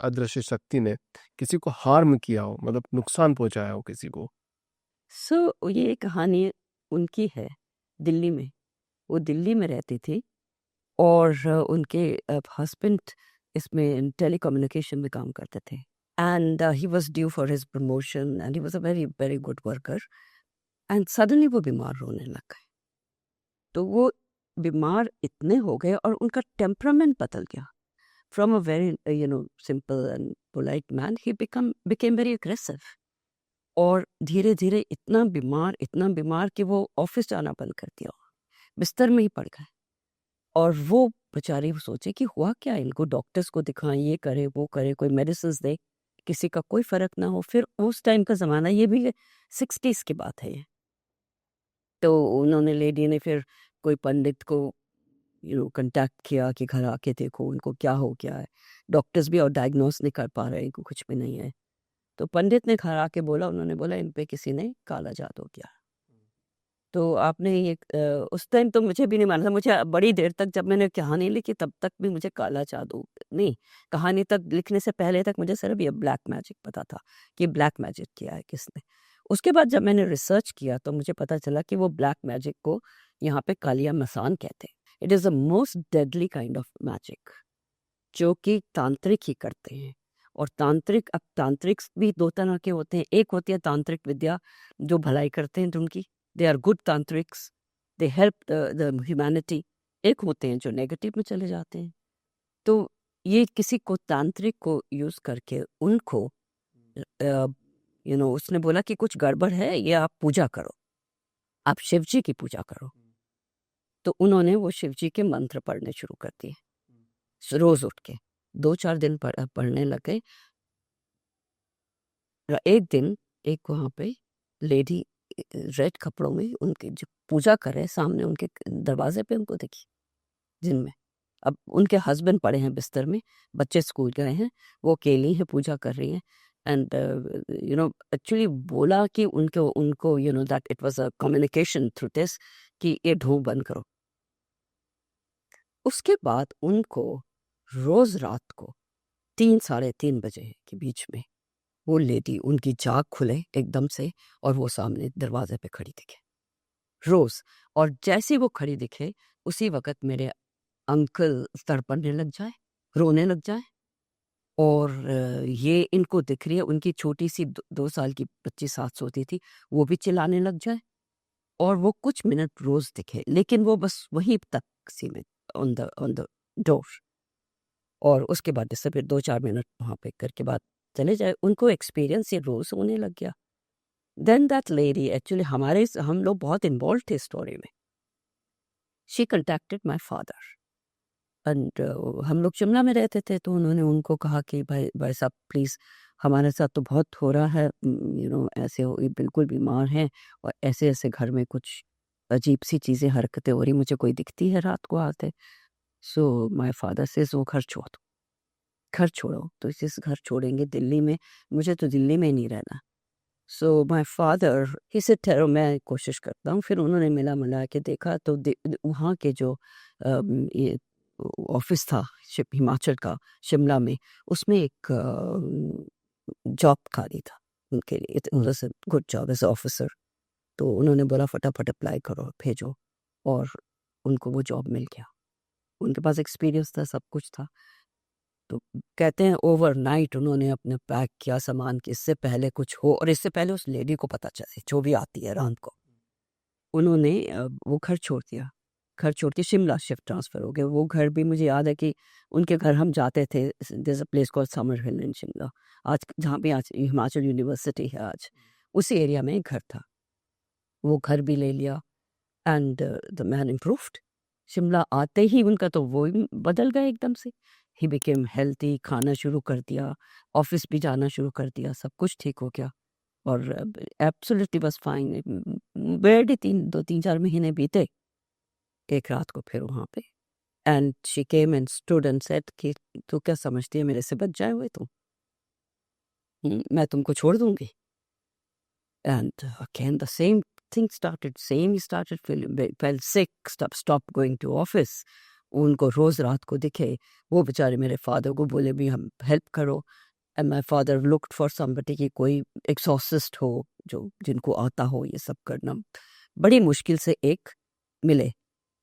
अदृश्य शक्ति ने किसी को हार्म किया हो, मतलब नुकसान पहुंचाया हो किसी को। सो ये कहानी उनकी है, दिल्ली में। वो दिल्ली में रहती थी, और उनके हस्बैंड इसमें टेलीकम्युनिकेशन में काम करते थे, and he was due for his promotion, and he was a very very good worker, and suddenly वो बीमार होने लग गए। तो वो बीमार इतने हो गए, और उनका टेम्परामेंट बदल गया। From a very simple and polite man, he became very aggressive, और धीरे धीरे इतना बीमार कि वो ऑफिस जाना बंद कर दिया, बिस्तर में ही पड़ गए। और वो बेचारी सोचे कि हुआ क्या, इनको डॉक्टर्स को दिखाएं, ये करे वो करे, कोई मेडिसिन दे, किसी का कोई फर्क ना हो। फिर उस टाइम का ज़माना, ये भी 60s की बात है ये। तो उन्होंने, लेडी ने फिर कोई पंडित को कांटेक्ट किया कि घर आके देखो उनको क्या हो गया है। डॉक्टर्स भी और डायग्नोस नहीं कर पा रहे, इनको कुछ भी नहीं है। तो पंडित ने घर आके बोला, उन्होंने बोला इन पे किसी ने काला जादू किया। तो आपने ये उस टाइम तो मुझे भी नहीं माना था, मुझे बड़ी देर तक, जब मैंने कहानी लिखी तब तक भी मुझे काला जादू नहीं, कहानी तक लिखने से पहले तक मुझे सिर्फ ये ब्लैक मैजिक पता था कि ब्लैक मैजिक किया है किसने। उसके बाद जब मैंने रिसर्च किया तो मुझे पता चला कि वो ब्लैक मैजिक को यहाँ पे कालिया मसान कहते हैं। It is the most deadly kind of magic, जो कि तांत्रिक ही करते हैं। और अब तांत्रिक भी दो तरह के होते हैं। एक होती है तांत्रिक विद्या जो भलाई करते हैं, जिनकी they are good tantriks, they help the humanity. एक होते हैं जो नेगेटिव में चले जाते हैं। तो ये किसी को तांत्रिक को यूज करके उनको उसने बोला कि कुछ गड़बड़ है, ये आप पूजा करो, आप शिव जी की पूजा करो। तो उन्होंने वो शिव जी के मंत्र पढ़ने शुरू कर दिए रोज उठ के। 2-4 दिन पढ़ने लग गए। एक दिन एक वहाँ पे लेडी रेड कपड़ों में उनके जो पूजा कर रहे सामने उनके दरवाजे पे उनको देखी जिनमें। अब उनके हस्बैंड पड़े हैं बिस्तर में, बच्चे स्कूल गए हैं, वो अकेली हैं, पूजा कर रही हैं। एंड एक्चुअली बोला कि उनको that it was a communication through this कि ये धूप बंद करो। उसके बाद उनको रोज रात को 3-3:30 बजे के बीच में वो लेडी उनकी जाग खुले एकदम से और वो सामने दरवाजे पे खड़ी दिखे रोज। और जैसे वो खड़ी दिखे उसी वक्त मेरे अंकल तड़पने लग जाए, रोने लग जाए। और ये इनको दिख रही है, उनकी छोटी सी 2 साल की बच्ची साथ सोती थी, वो भी चिल्लाने लग जाए। और वो कुछ मिनट रोज दिखे, लेकिन वो बस वहीं तक सीमित ऑन द डोर। और उसके बाद जैसे फिर 2-4 मिनट वहाँ पे करके बाद चले जाए। उनको एक्सपीरियंस ये रोज होने लग गया। देन दैट लेडी एक्चुअली हम लोग बहुत इन्वॉल्व थे स्टोरी में। शी कंटैक्टेड माय फादर एंड हम लोग शिमला में रहते थे, तो उन्होंने उनको कहा कि भाई साहब प्लीज़, हमारे साथ तो बहुत हो रहा है, ऐसे ये बिल्कुल बीमार हैं और ऐसे ऐसे घर में कुछ अजीब सी चीज़ें हरकतें हो रही, मुझे कोई दिखती है रात को आते। सो माय फादर सेज वो घर छोड़ दो, घर छोड़ो। तो जिस घर छोड़ेंगे दिल्ली में, मुझे तो दिल्ली में ही नहीं रहना। So my father he said ठहरो मैं कोशिश करता हूँ। फिर उन्होंने मिला के देखा तो वहाँ के जो ये ऑफिस था हिमाचल का शिमला में, उसमें एक जॉब खाली था उनके लिए। It was a good job as officer. तो उन्होंने बोला फटाफट अप्लाई करो, भेजो। और उनको वो जॉब मिल गया। उनके पास एक्सपीरियंस था, सब कुछ था। तो कहते हैं ओवरनाइट उन्होंने अपने पैक किया सामान कि इससे पहले कुछ हो, और इससे पहले उस लेडी को पता चले जो भी आती है रात को। उन्होंने वो घर छोड़ दिया। घर छोड़ के शिमला शिफ्ट ट्रांसफ़र हो गए। वो घर भी मुझे याद है कि उनके घर हम जाते थे। There is a place called summer hill in Shimla, आज जहाँ पे आज हिमाचल यूनिवर्सिटी है आज, उसी एरिया में एक घर था। वो घर भी ले लिया and the man improved. Shimla आते ही उनका तो वो ही बदल गया एकदम से। ही बिकेम हेल्थी, खाना शुरू कर दिया, ऑफिस भी जाना शुरू कर दिया, सब कुछ ठीक हो गया। और एब्सोल्युटली बस फाइन। बैठ 3-4 महीने बीते। एक रात को फिर वहाँ पे and she came and stood and said कि तू क्या समझती है मेरे से बच जाए हुए तुम? मैं तुमको छोड़ दूंगी। And again the same thing started. He started felt sick, stopped going to office. उनको रोज रात को दिखे। वो बेचारे मेरे फादर को बोले भी हम हेल्प करो। And my father looked for somebody कि कोई एक्सॉर्सिस्ट हो जो जिनको आता हो ये सब करना। बड़ी मुश्किल से एक मिले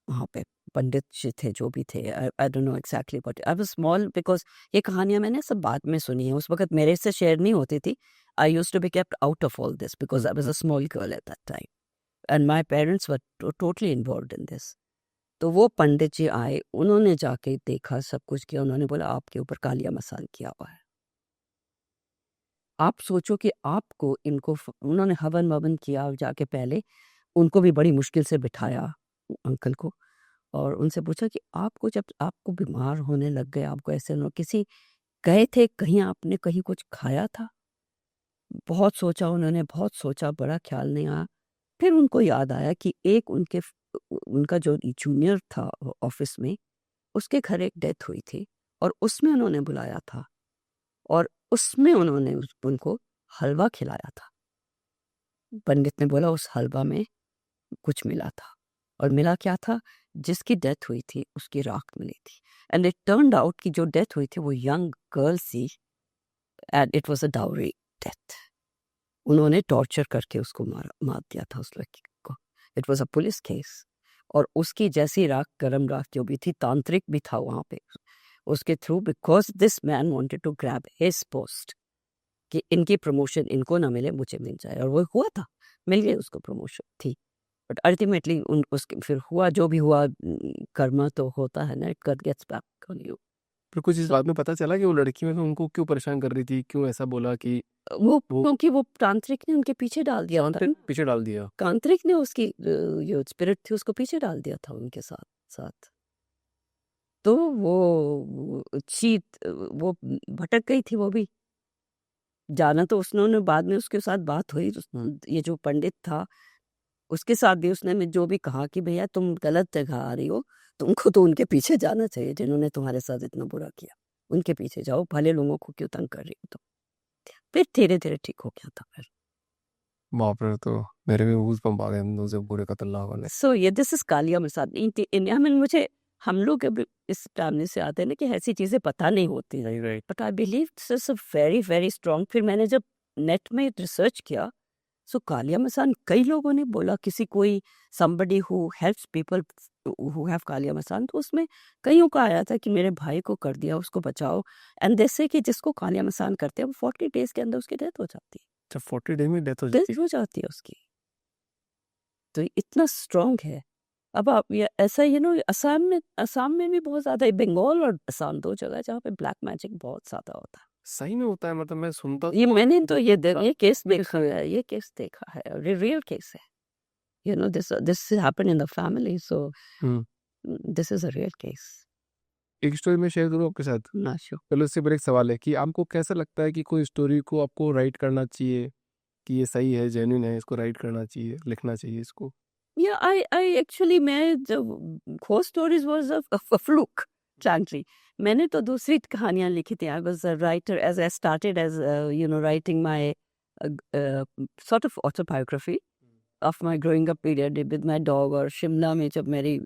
वहाँ पे, पंडित जी थे जो भी थे। I don't know exactly but I was small because ये कहानियाँ मैंने सब बाद में सुनी है, उस वक्त मेरे से शेयर नहीं होती थी। I used to be kept out of all this because I was a small girl at that time and my parents were totally involved in this. तो वो पंडित जी आए, उन्होंने जाके देखा, सब कुछ किया। उन्होंने बोला आपके ऊपर कालिया मसाल किया हुआ है। आप सोचो कि आपको इनको उन्होंने हवन ववन किया जाके पहले, उनको भी बड़ी मुश्किल से बिठाया अंकल को, और उनसे पूछा कि आपको जब आपको बीमार होने लग गए, आपको ऐसे किसी गए थे कहीं, आपने कहीं कुछ खाया था? बहुत सोचा उन्होंने, बहुत सोचा, बड़ा ख्याल नहीं आया। फिर उनको याद आया कि एक उनका जो जूनियर था ऑफिस में, उसके घर एक डेथ हुई थी और उसमें उन्होंने बुलाया था और उसमें उन्होंने उनको हलवा खिलाया था। पंडित ने बोला उस हलवा में कुछ मिला था, और मिला क्या था? जिसकी डेथ हुई थी उसकी राख मिली थी। एंड इट टर्न्ड आउट कि जो डेथ हुई थी वो यंग गर्ल सी and it was a dowry death. उन्होंने टॉर्चर करके उसको मार दिया था उस लड़की को। It was a police case. और उसकी जैसी राख, गरम राख जो भी थी, तांत्रिक भी था वहाँ पे उसके through, because this man wanted to grab his post कि इनकी प्रमोशन इनको ना मिले, मुझे मिल जाए। और वो हुआ था, मिल गई उसको प्रमोशन थी। बट अल्टीमेटली उसके फिर हुआ जो भी हुआ, कर्मा तो होता है ना, it gets back on you. फिर कुछ इस बात में पता चला कि वो लड़की में उनको क्यों परेशान कर रही थी, क्यों ऐसा बोला कि वो वो क्योंकि वो तांत्रिक ने उनके पीछे डाल दिया था। पीछे डाल दिया। तांत्रिक ने उसकी जो स्पिरिट थी उसको पीछे डाल दिया था उनके साथ साथ। तो वो वो भटक गई थी वो भी। जाना तो उसने बाद में उसके साथ बात हुई, ये जो पंडित था उसके साथ भी उसने जो भी कहा कि भैया तुम गलत जगह आ रही हो, तुमको तो उनके पीछे जाना चाहिए जिन्होंने तुम्हारे साथ इतना बुरा किया, उनके पीछे जाओ, भले लोगों को क्यों तंग कर रही हो तुम। फिर धीरे धीरे ठीक हो गया था फिर। बाप रे, तो मेरे भी गूज़ बम्प आ गए इन दोनों से पूरे खतरनाक वाले। सो ये this is Kaliya Masad India में। मुझे हम लोग अभी इस फैमिली से आते हैं ना कि ऐसी चीजें पता नहीं होती, right. But I believe this is a very very strong. फिर मैंने जब नेट में रिसर्च किया, सो कालिया मसान कई लोगों ने बोला, किसी कोई somebody who helps people who have Kaliya मसान, तो उसमें कईयों का आया था कि मेरे भाई को कर दिया, उसको बचाओ। एंड जैसे कि जिसको कालिया मसान करते हैं वो 40 डेज के अंदर उसकी डेथ हो जाती है, अच्छा 40 डे में डेथ हो जाती डेथ हो जाती है उसकी। तो ये इतना स्ट्रांग है। अब आप ये ऐसा असम में भी बहुत ज्यादा है, बंगाल और असम दो जगह जहाँ पे ब्लैक मैजिक बहुत ज्यादा होता है। सही में होता है? मतलब मैं सुनता ये मैंने तो ये केस देखा है, ये केस देखा है, रियल केस है। this happened in the family, so this is a real case. एक स्टोरी में शेयर करूँ आपके साथ। Not sure. चलो इससे पहले एक सवाल है कि आपको कैसा लगता है कि कोई स्टोरी को आपको राइट करना चाहिए कि ये सही है, जेन्युइन है, इसको राइट करना चाहिए, लिखना चाहिए इसको? Yeah, I actually मैं जब ghost stories was a fluke, frankly. मैंने तो दूसरी कहानियां लिखी थी. I was a writer as I started as writing my sort of autobiography of my growing up period with my dog, और शिमला में जब मेरी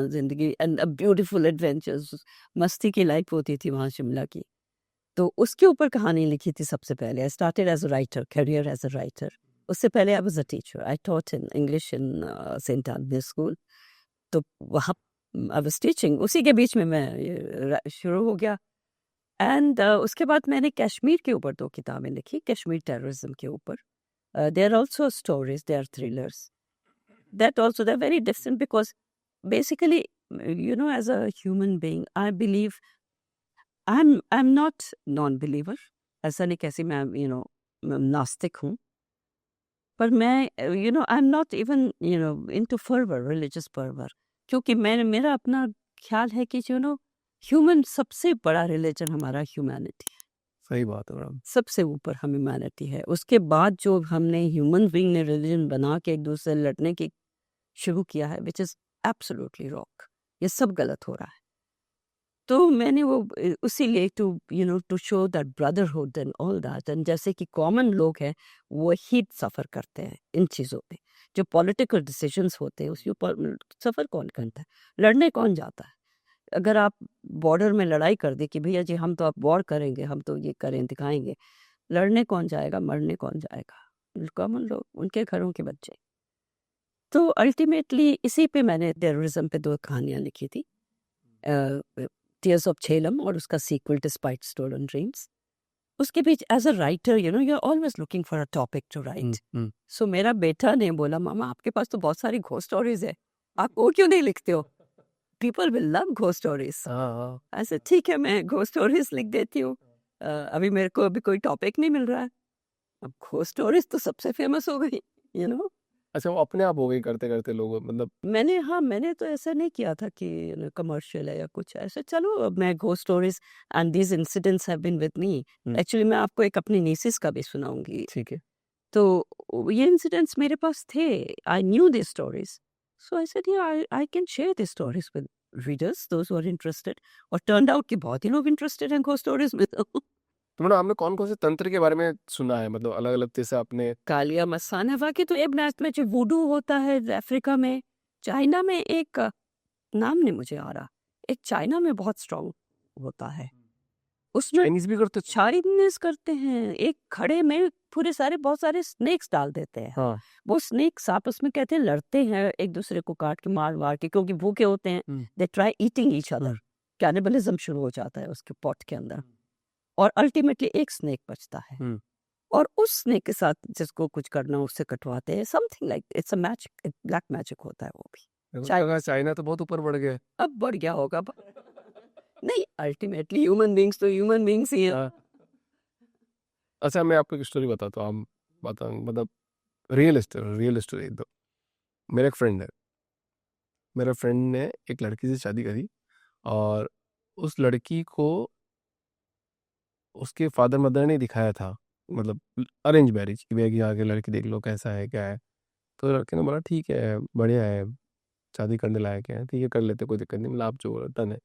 जिंदगी and a beautiful adventures, मस्ती की लाइफ होती थी वहाँ शिमला की, तो उसके ऊपर कहानी लिखी थी सबसे पहले. I started as a writer, career as a writer. उससे पहले I was a teacher. I taught in English in St. Agnes School. तो वहाँ I was teaching. उसी के बीच में मैं शुरू हो गया. एंड उसके बाद मैंने कश्मीर के ऊपर 2 किताबें लिखी, कश्मीर टेररिज्म के ऊपर. They are also stories, they are thrillers. That also, they're very different because basically, as a human being, I believe I'm not non-believer. ऐसा नहीं कैसे मैं नास्तिक हूँ, पर मैं I'm not even into fervor, religious fervor, क्योंकि मेरा अपना ख्याल है कि ह्यूमन सबसे बड़ा रिलीजन हमारा ह्यूमैनिटी है. सही बात है मैडम। सबसे ऊपर हम ह्यूमैनिटी है. उसके बाद जो हमने ह्यूमन बीइंग ने रिलीजन बना के एक दूसरे से लड़ने की शुरू किया है, विच इज एब्सोल्युटली रॉन्ग. ये सब गलत हो रहा है. तो मैंने वो उसीलिए to show that brotherhood and all that. And जैसे कि कॉमन लोग हैं वो ही सफ़र करते हैं इन चीज़ों पे. जो पॉलिटिकल डिसीजंस होते हैं उसमें सफ़र कौन करता है, लड़ने कौन जाता है. अगर आप बॉर्डर में लड़ाई कर दे कि भैया जी हम तो अब वॉर करेंगे, हम तो ये करें दिखाएंगे, लड़ने कौन जाएगा, मरने कौन जाएगा, कॉमन लोग, उनके घरों के बच्चे. तो अल्टीमेटली इसी पे मैंने टेररिज्म पे 2 कहानियां लिखी थी, टीयर्स ऑफ झेलम और उसका सीक्वल डिस्पाइट स्टोलन ड्रीम्स. उसके बीच as a writer you are always looking for a topic to write. So मेरा बेटा ने बोला, मामा आपके पास तो बहुत सारी घोस्ट स्टोरीज है, आप वो क्यों नहीं लिखते हो, people will love ghost stories. ऐसे ठीक है, मैं घोस्ट स्टोरीज लिख देती हूँ. अभी मेरे को अभी कोई टॉपिक नहीं मिल रहा है, अब घोस्ट स्टोरीज तो सबसे फेमस हो गई अच्छा, वो अपने आप हो गई करते करते लोग, मतलब मैंने तो ऐसा नहीं किया था कि कमर्शियल है या कुछ ऐसे. चलो अब मैं ghost stories and these incidents have been with me. Actually मैं आपको एक अपनी नीसिस का भी सुनाऊंगी. ठीक है. तो ये इंसिडेंट्स मेरे पास थे, I knew this stories, so I said I can share this stories with readers, those who are interested. और टर्न्ड आउट कि बहुत ही लोग इंटरेस्टेड हैं घोस्ट स्टोरीज में. तो मैडम आपने कौन कौन से तंत्र के बारे में सुना है, मतलब अलग अलग जैसे आपने? कालिया मसान है वाकई, तो एक में जो वुडू होता है अफ्रीका में, चाइना में एक नाम नहीं मुझे आ रहा, एक चाइना में बहुत स्ट्रॉन्ग होता है. उसमें चाइनीज भी करते? चाइनीज करते हैं. एक खड़े में पूरे सारे बहुत सारे स्नेक्स डाल देते हैं. हाँ. वो स्नेक्स आपस में कहते हैं लड़ते हैं, एक दूसरे को काट के मार मार के, क्योंकि भूखे होते हैं. They try eating each other. Cannibalism शुरू हो जाता है उसके पॉट के अंदर, और अल्टीमेटली एक स्नेक बचता है. और उस स्नेक के साथ जिसको कुछ करना उससे कटवाते हैं. Something like it's a magic, black magic होता है वो भी. चाइना तो बहुत ऊपर बढ़ गया. अब बढ़ गया होगा. नहीं, अल्टीमेटली ह्यूमन बीइंग्स तो ह्यूमन बीइंग्स ही हैं। हाँ। अच्छा, मैं आपको एक स्टोरी बताता हूँ, आप बता, मतलब रियल स्टोरी एकदम। मेरा एक फ्रेंड है, मेरे फ्रेंड ने एक लड़की से शादी करी, और उस लड़की को उसके फादर मदर ने दिखाया था, मतलब अरेंज मैरिज की, भैया कि आगे लड़की देख लो कैसा है क्या है। तो लड़के ने बोला ठीक है, बढ़िया है, शादी करने लायक है, ठीक है कर लेते, कोई दिक्कत नहीं, मतलब आप जो डन है।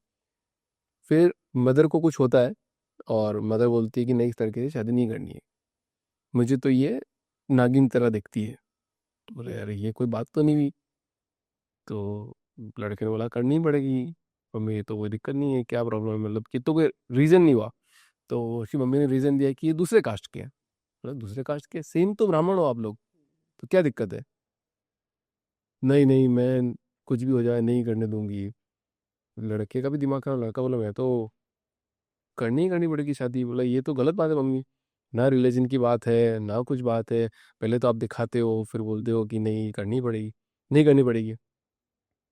फिर मदर को कुछ होता है, और मदर बोलती है कि नहीं, इस लड़के से शादी नहीं करनी है, मुझे तो ये नागिन तरह दिखती है। तो बोले यार ये कोई बात तो नहीं हुई। तो लड़के ने बोला करनी पड़ेगी मम्मी, ये तो कोई दिक्कत नहीं है, क्या प्रॉब्लम है, मतलब कि तो कोई रीज़न नहीं हुआ। तो उसकी मम्मी ने रीज़न दिया कि ये दूसरे कास्ट के हैं। बोला दूसरे कास्ट के, सेम तो ब्राह्मण हो आप लोग, तो क्या दिक्कत है। नहीं नहीं, मैं कुछ भी हो जाए नहीं करने दूंगी। लड़के का भी दिमाग खराब, लड़का बोला मैं तो करनी ही करनी पड़ेगी शादी। बोला ये तो गलत बात है मम्मी, ना रिलीजन की बात है ना कुछ बात है, पहले तो आप दिखाते हो फिर बोलते हो कि नहीं करनी पड़ेगी, नहीं करनी पड़ेगी।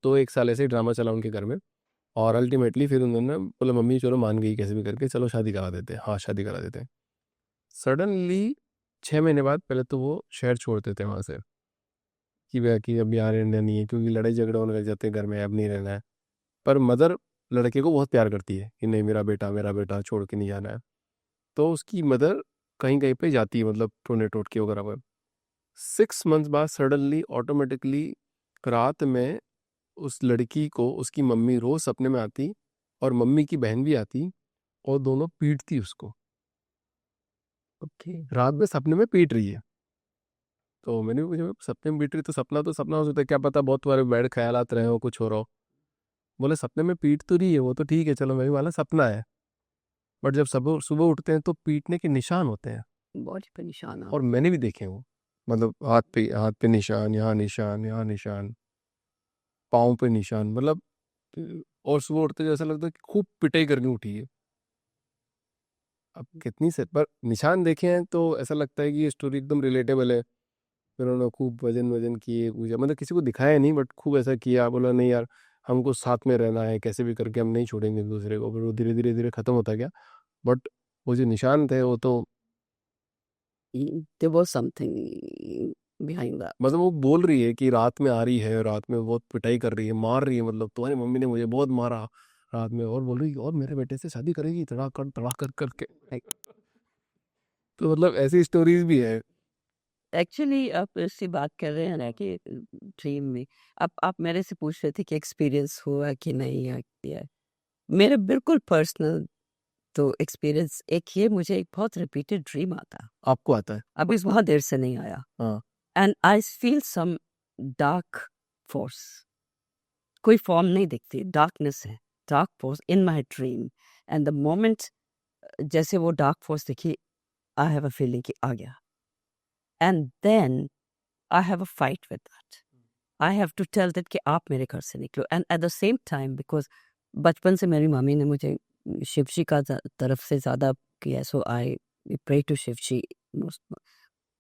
तो एक साल ऐसे ही ड्रामा चला उनके घर में, और अल्टीमेटली फिर उन्होंने बोला मम्मी चलो मान गई कैसे भी करके, चलो शादी करा देते हैं, हाँ शादी करा देते हैं। सडनली 6 महीने बाद, पहले तो वो शहर छोड़ते थे वहाँ से, कि वह कि अब यहाँ रहना नहीं है, क्योंकि लड़ाई झगड़े होने लग जाते हैं घर में, अब नहीं रहना है। पर मदर लड़के को बहुत प्यार करती है कि नहीं मेरा बेटा छोड़ के नहीं जाना है। तो उसकी मदर कहीं कहीं पे जाती है, मतलब टोने टोटके वगैरह पर। 6 मंथ्स बाद सडनली ऑटोमेटिकली रात में उस लड़की को उसकी मम्मी रोज सपने में आती, और मम्मी की बहन भी आती, और दोनों पीटती उसको, ओके। रात में सपने में पीट रही है। तो मैंने भी पूछा सपने में पीट रही, तो सपना हो सकता है, क्या पता बहुत तुम्हारे बैड ख्यालात रहे हो, कुछ हो रहा हो। बोले सपने में पीट तो रही है वो तो ठीक है, चलो मैं भी वाला सपना है, बट जब सुबह सुबह उठते हैं तो पीटने के निशान होते हैं। बॉडी पे निशान और मैंने भी देखे हैं वो, मतलब हाथ पे निशान, यहाँ निशान, यहाँ निशान, पाँव पे निशान, मतलब और सुबह उठते जैसा लगता है कि खूब पिटाई करके उठी है। अब कितनी से पर निशान देखे हैं तो ऐसा लगता है कि ये स्टोरी एकदम रिलेटेबल है। फिर उन्होंने खूब वजन वजन किए, पूछा, मतलब किसी को दिखाया नहीं, बट खूब ऐसा किया, बोला नहीं यार हमको साथ में रहना है, कैसे भी करके हम नहीं छोड़ेंगे एक दूसरे को। फिर वो धीरे धीरे धीरे खत्म होता गया, बट वो जो निशान थे वो तो, there was something behind that. मतलब वो बोल रही है कि रात में आ रही है, रात में बहुत पिटाई कर रही है, मार रही है, मतलब तुम्हारी मम्मी ने मुझे बहुत मारा रात में, और बोल रही है, और मेरे बेटे से शादी करेगी तड़ा कर करके। तो मतलब ऐसी स्टोरीज भी है। एक्चुअली आप इससे बात कर रहे हैं ना कि ड्रीम में, आप मेरे से पूछ रहे थे कि एक्सपीरियंस हुआ कि नहीं या किया है। मेरा बिल्कुल पर्सनल तो एक्सपीरियंस एक ये, मुझे एक बहुत रिपीटेड ड्रीम आता। आपको आता है? अभी बहुत देर से नहीं आया, हाँ। And I feel some dark force. कोई फॉर्म नहीं दिखती, डार्कनेस है, dark force in my dream. And the moment जैसे वो डार्क फोर्स दिखी, आई हैव अ फीलिंग कि आ गया, and then I have a fight with that. I have to tell that कि आप मेरे घर से निकलो। And at the same time, because बचपन से मेरी मम्मी ने मुझे शिव जी का तरफ से ज़्यादा किया, सो आई प्रे टू शिव जी।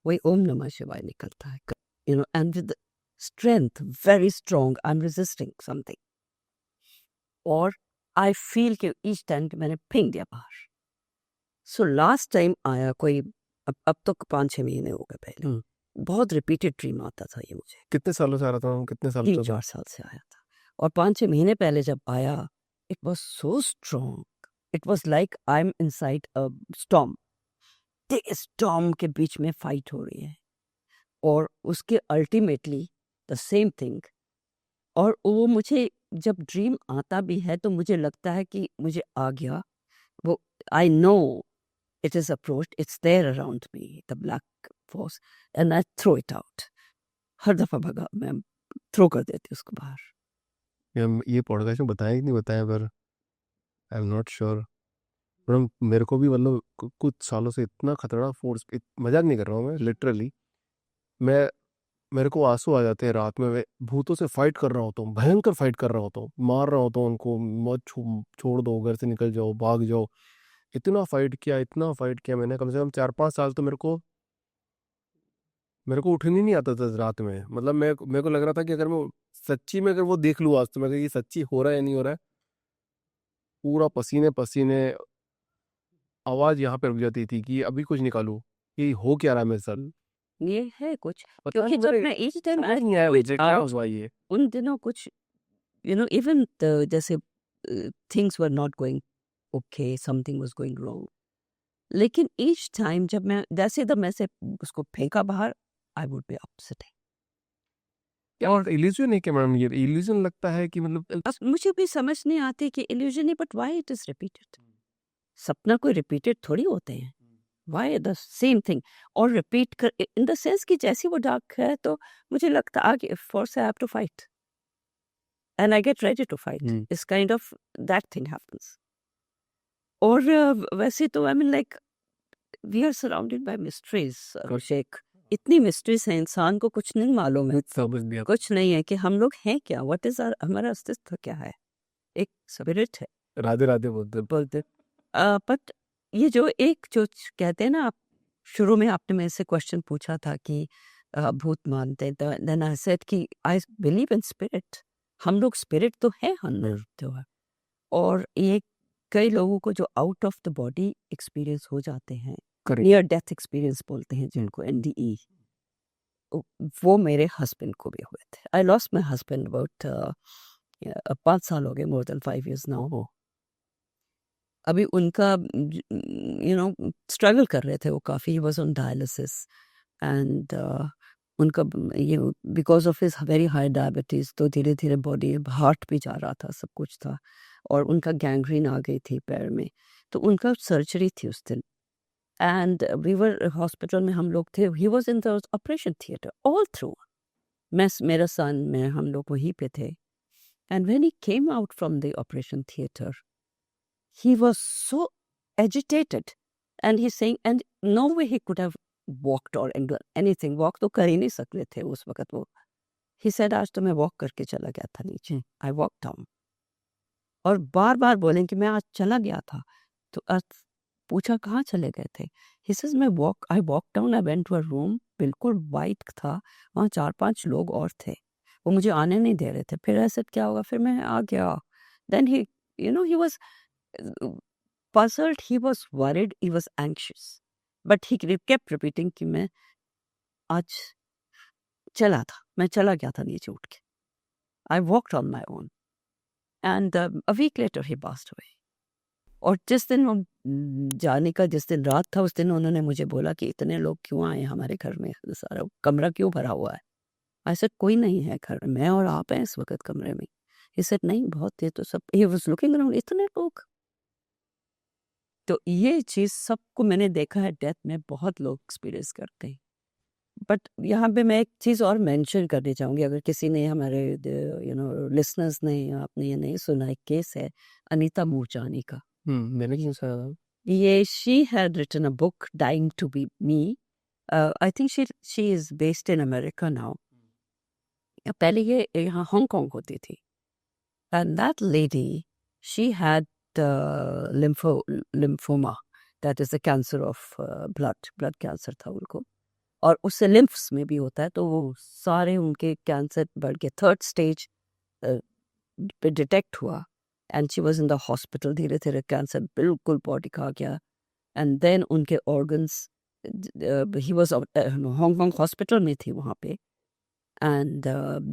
वही ओम नमः शिवाय निकलता है, you know, and with strength very strong, I am resisting something, और आई फील कि ईच टाइम मैंने फेंक दिया बाहर। सो लास्ट टाइम आया कोई, अब तो 5-6 महीने हो गए पहले, बहुत रिपीटेड ड्रीम आता था ये मुझे। कितने सालों से आ रहा था, कितने साल से? 3-4 साल से आया था, और 5-6 महीने पहले जब आया, it was so strong, it was like I am inside a storm. Storm के बीच में फाइट हो रही है, और उसके अल्टीमेटली द सेम थिंग। और वो मुझे जब ड्रीम आता भी है तो मुझे लगता है कि मुझे आ गया वो, I know it is approached, it's there around me, the black force, and I throw it out. हर दफा भगा मैं थ्रो कर देती उसको बाहर। ये पॉडकास्ट में बताया कि नहीं बताया, पर आई एम नॉट श्योर। मेरे को भी मतलब कुछ सालों से इतना खतरनाक फोर्स, मजाक नहीं कर रहा हूँ मैं, लिटरली मैं, मेरे को आंसू आ जाते हैं रात में, मैं भूतों से फाइट कर रहा होता हूँ, भयंकर फाइट कर रहा होता हूँ, मार रहा होता हूँ उनको, मत छोड़ दो, घर से निकल जाओ, भाग जाओ। इतना फाइट किया मैंने, कम से कम 4-5 साल तो मेरे को उठने नहीं आता था रात में। मतलब मेरे को लग रहा था कि अगर मैं सच्ची में अगर वो देख लूँ आज, तो मैं ये सच्ची हो रहा है या नहीं हो रहा है। पूरा पसीने पसीने, आवाज़ यहाँ पे रुक जाती थी कि अभी कुछ निकालूँ, कि हो क्या रहा है मेरे साथ? ये है कुछ, पता क्योंकि नहीं जब मुझे मैं each time समझ नहीं आया मुझे क्या हुआ ये? उन दिनों कुछ even जैसे things were not going okay, something was going wrong. लेकिन each time जब मैं जैसे जब मैं से उसको फेंका बाहर, I would be upset. क्या और इल्यूज़न है क्या मैडम ये? इल्यूज़न लगता है कि मतलब अब मुझे भी समझ नहीं आती कि illusion है, but why it is repeated? सपना कोई repeated थोड़ी होते हैं. Why the same thing? और repeat कर in the sense कि जैसी वो डार्क है तो मुझे लगता आगे force I have to fight. And I get ready to fight. It's kind of that thing happens. और वैसे तो I mean like we are surrounded by mysteries, अभिषेक. इतनी mysteries हैं, इंसान को कुछ नहीं मालूम है. समझ गया। कुछ नहीं है कि हम लोग हैं क्या, what is our हमारा अस्तित्व क्या है. एक स्पिरिट है राधे राधे बोलते। बट ये जो एक जो कहते हैं ना, आप शुरू में आपने मेरे से क्वेश्चन पूछा था कि भूत मानते हैं, देन आई सेड कि आई बिलीव इन स्पिरिट. हम लोग स्पिरिट तो है हम लोग तो है. और ये कई लोगों को जो out of the body experience हो जाते हैं, नियर डेथ एक्सपीरियंस बोलते हैं जिनको, NDE, वो मेरे हस्बैंड को भी हुए थे. I lost my husband about 5 साल हो गए, मोर देन 5 years नाउ. अभी उनका स्ट्रगल कर रहे थे वो काफ़ी. He was on dialysis and उनका ये because of his very high diabetes, तो धीरे धीरे बॉडी हार्ट भी जा रहा था, सब कुछ था. और उनका गैंग्रीन आ गई थी पैर में, तो उनका सर्जरी थी उस दिन. एंड वी वर हॉस्पिटल में, हम लोग थे. He was in the operation theatre all through. मेरा सन, मैं, हम लोग वहीं पे थे. And when he came out from the operation theatre, he was so agitated, and he's saying, and no way he could have walked or anything. Walk तो कर ही नहीं सकते थे उस वक्त वो. He said, आज तो मैं वॉक करके चला गया था नीचे. I walked down. और बार बार बोलें कि मैं आज चला गया था. तो आज पूछा कहाँ चले गए थे. He says, I walked down, I went to a room, बिल्कुल वाइट था, वहाँ 4-5 लोग और थे, वो मुझे आने नहीं दे रहे थे. फिर ऐसे क्या होगा, फिर मैं आ गया. Then he was puzzled, he was worried, he was anxious, but he kept repeating कि मैं आज चला था, मैं चला गया था नीचे उठ के. I walked on my own, and a week later he passed away. और जिस दिन वो जाने का, जिस दिन रात था, उस दिन उन्होंने मुझे बोला कि इतने लोग क्यों आए हमारे घर में, सारा कमरा क्यों भरा हुआ है. I said, कोई नहीं है घर में, मैं और आप हैं इस वक्त कमरे में. He said, नहीं बहुत, ये तो सब. He was looking around, इतने लोग. तो ये चीज़ सबको मैंने देखा है, डेथ में बहुत लोग एक्सपीरियंस करते हैं. बट यहाँ पे मैं एक चीज़ और मेंशन करनी चाहूँगी, अगर किसी ने, हमारे लिसनर्स ने, आपने ये नहीं सुना, एक केस है अनीता मूरजानी का. मैंने क्यों सुना? ये she had written a book, dying to be me. I think she is based in America now. पहले ये यहाँ हांगकांग होती थी. And that lady, she had lymphoma, that is the cancer of blood cancer था उनको. और उससे लिम्फ्स में भी होता है, तो वो सारे उनके कैंसर बढ़ के 3rd stage पे डिटेक्ट हुआ. And she was in the hospital. धीरे धीरे कैंसर बिल्कुल बॉडी खा गया. एंड देन उनके organs, he was Hong Kong hospital में थी वहाँ पे. एंड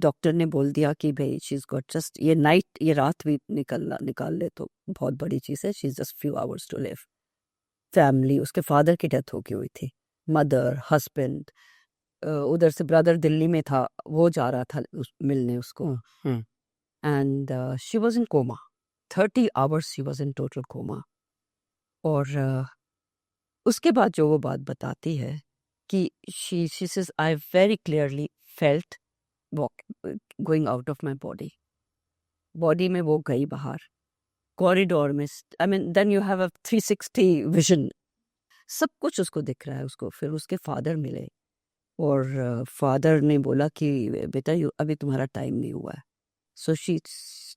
डॉक्टर ने बोल दिया कि भाई शी इज़ गॉट जस्ट ये रात भी निकाल ले तो बहुत बड़ी चीज़ है. She is just few hours to live. Family, उसके फादर की डेथ हो गई हुई थी, मदर, हस्बैंड, उधर से ब्रदर दिल्ली में था, वो जा रहा था मिलने उसको. And she was in coma 30 hours. She was in total coma. और उसके बाद जो वो बात बताती है कि she says, I very clearly felt going out of my body. Body में वो गई बाहर, कॉरिडोर में. I mean, then you have a 360 vision. सब कुछ उसको दिख रहा है उसको. फिर उसके फादर मिले, और फादर ने बोला कि बेटा अभी तुम्हारा टाइम नहीं हुआ है. सो शी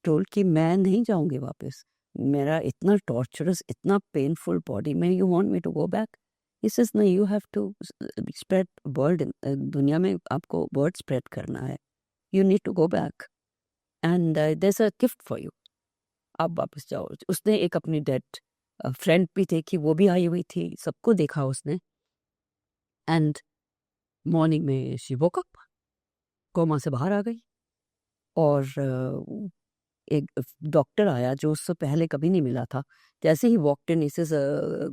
टोल्ड कि मैं नहीं जाऊंगी वापस, मेरा इतना टॉर्चरस, इतना पेनफुल बॉडी में, you want me to go back. He says, no, you have to spread word. दुनिया में आपको word spread करना है. You need to go back. And there's a gift for you. आप वापस जाओ। उसने एक अपनी डेड फ्रेंड भी देखी, वो भी आई हुई थी, सबको देखा उसने। एंड मॉर्निंग में शी वोक अप, कोमा से बाहर आ गई। और एक डॉक्टर आया जो उससे पहले कभी नहीं मिला था। जैसे he walked in, this is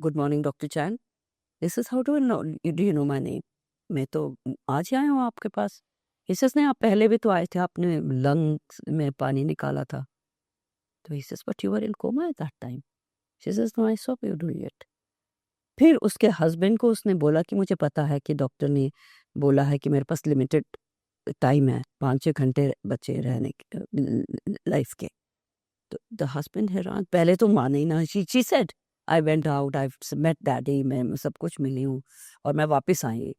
good morning doctor chain, this is how do you know my name. मैं तो आज ही आया हूँ आपके पास। ने आप पहले भी तो आए थे, आपने लंग्स में पानी निकाला था। तो he says, but you were in coma at that time. She says, no, I saw you doing it. फिर उसके हस्बैंड को उसने बोला कि मुझे पता है कि डॉक्टर ने बोला है कि मेरे पास लिमिटेड टाइम है, 5-6 घंटे बचे रहने लाइफ के। तो द हस्बैंड हैरान, पहले तो माने ही ना। She said, I went out, I met daddy, मैं सब कुछ मिली हूँ और मैं वापस आई।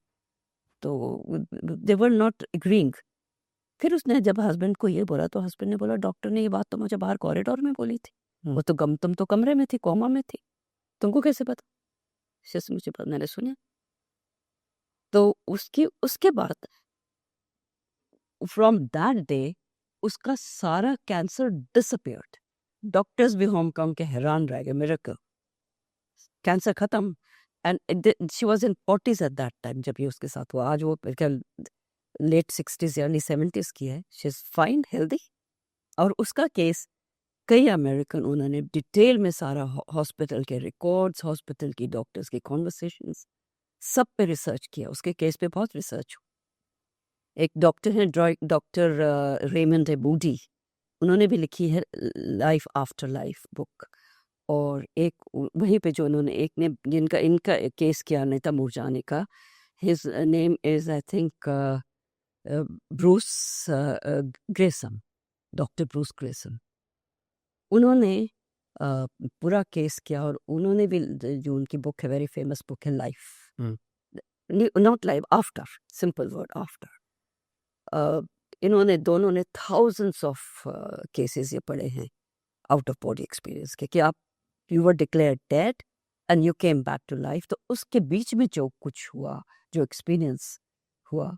तो दे वर नॉट एग्रीइंग। फिर उसने जब हस्बैंड को ये बोला तो हस्बैंड ने बोला, डॉक्टर ने ये बात तो मुझे बाहर कॉरिडोर में बोली थी। वो तो तुम तो कमरे में थी, कोमा में थी, तुमको कैसे पता? मुझे पता, मैंने सुना। तो उसके बाद फ्रॉम दैट डे उसका सारा कैंसर डिसअपियर्ड। डॉक्टर्स भी होमकॉम के हैरान रह गए, मिरेकल, कैंसर खत्म। And she was in 40s eight that time जब ये उसके साथ हुआ। आज वो लेट 60s अर्ली 70s की है। She is fine, healthy. और उसका केस कई अमेरिकन, उन्होंने डिटेल में सारा हॉस्पिटल के रिकॉर्ड्स, हॉस्पिटल की डॉक्टर्स की कॉन्वर्सेशंस, सब पे रिसर्च किया। उसके केस पे बहुत रिसर्च हुआ। एक डॉक्टर है डॉक्टर रेमंड बूडी, उन्होंने भी लिखी है लाइफ आफ्टर लाइफ बुक। और एक वहीं पे जो उन्होंने एक ने जिनका इनका केस किया नीता मुरजानी का, his name is I think Bruce Greyson, doctor Bruce Greyson. उन्होंने पूरा केस किया और उन्होंने भी जो उनकी बुक है, वेरी फेमस बुक है life, not life, after, simple word after. इन्होंने दोनों ने थाउजेंड्स ऑफ केसेस ये पढ़े हैं आउट ऑफ बॉडी एक्सपीरियंस के, कि आप you were declared dead and you came back to life. तो उसके बीच में जो कुछ हुआ, जो एक्सपीरियंस हुआ,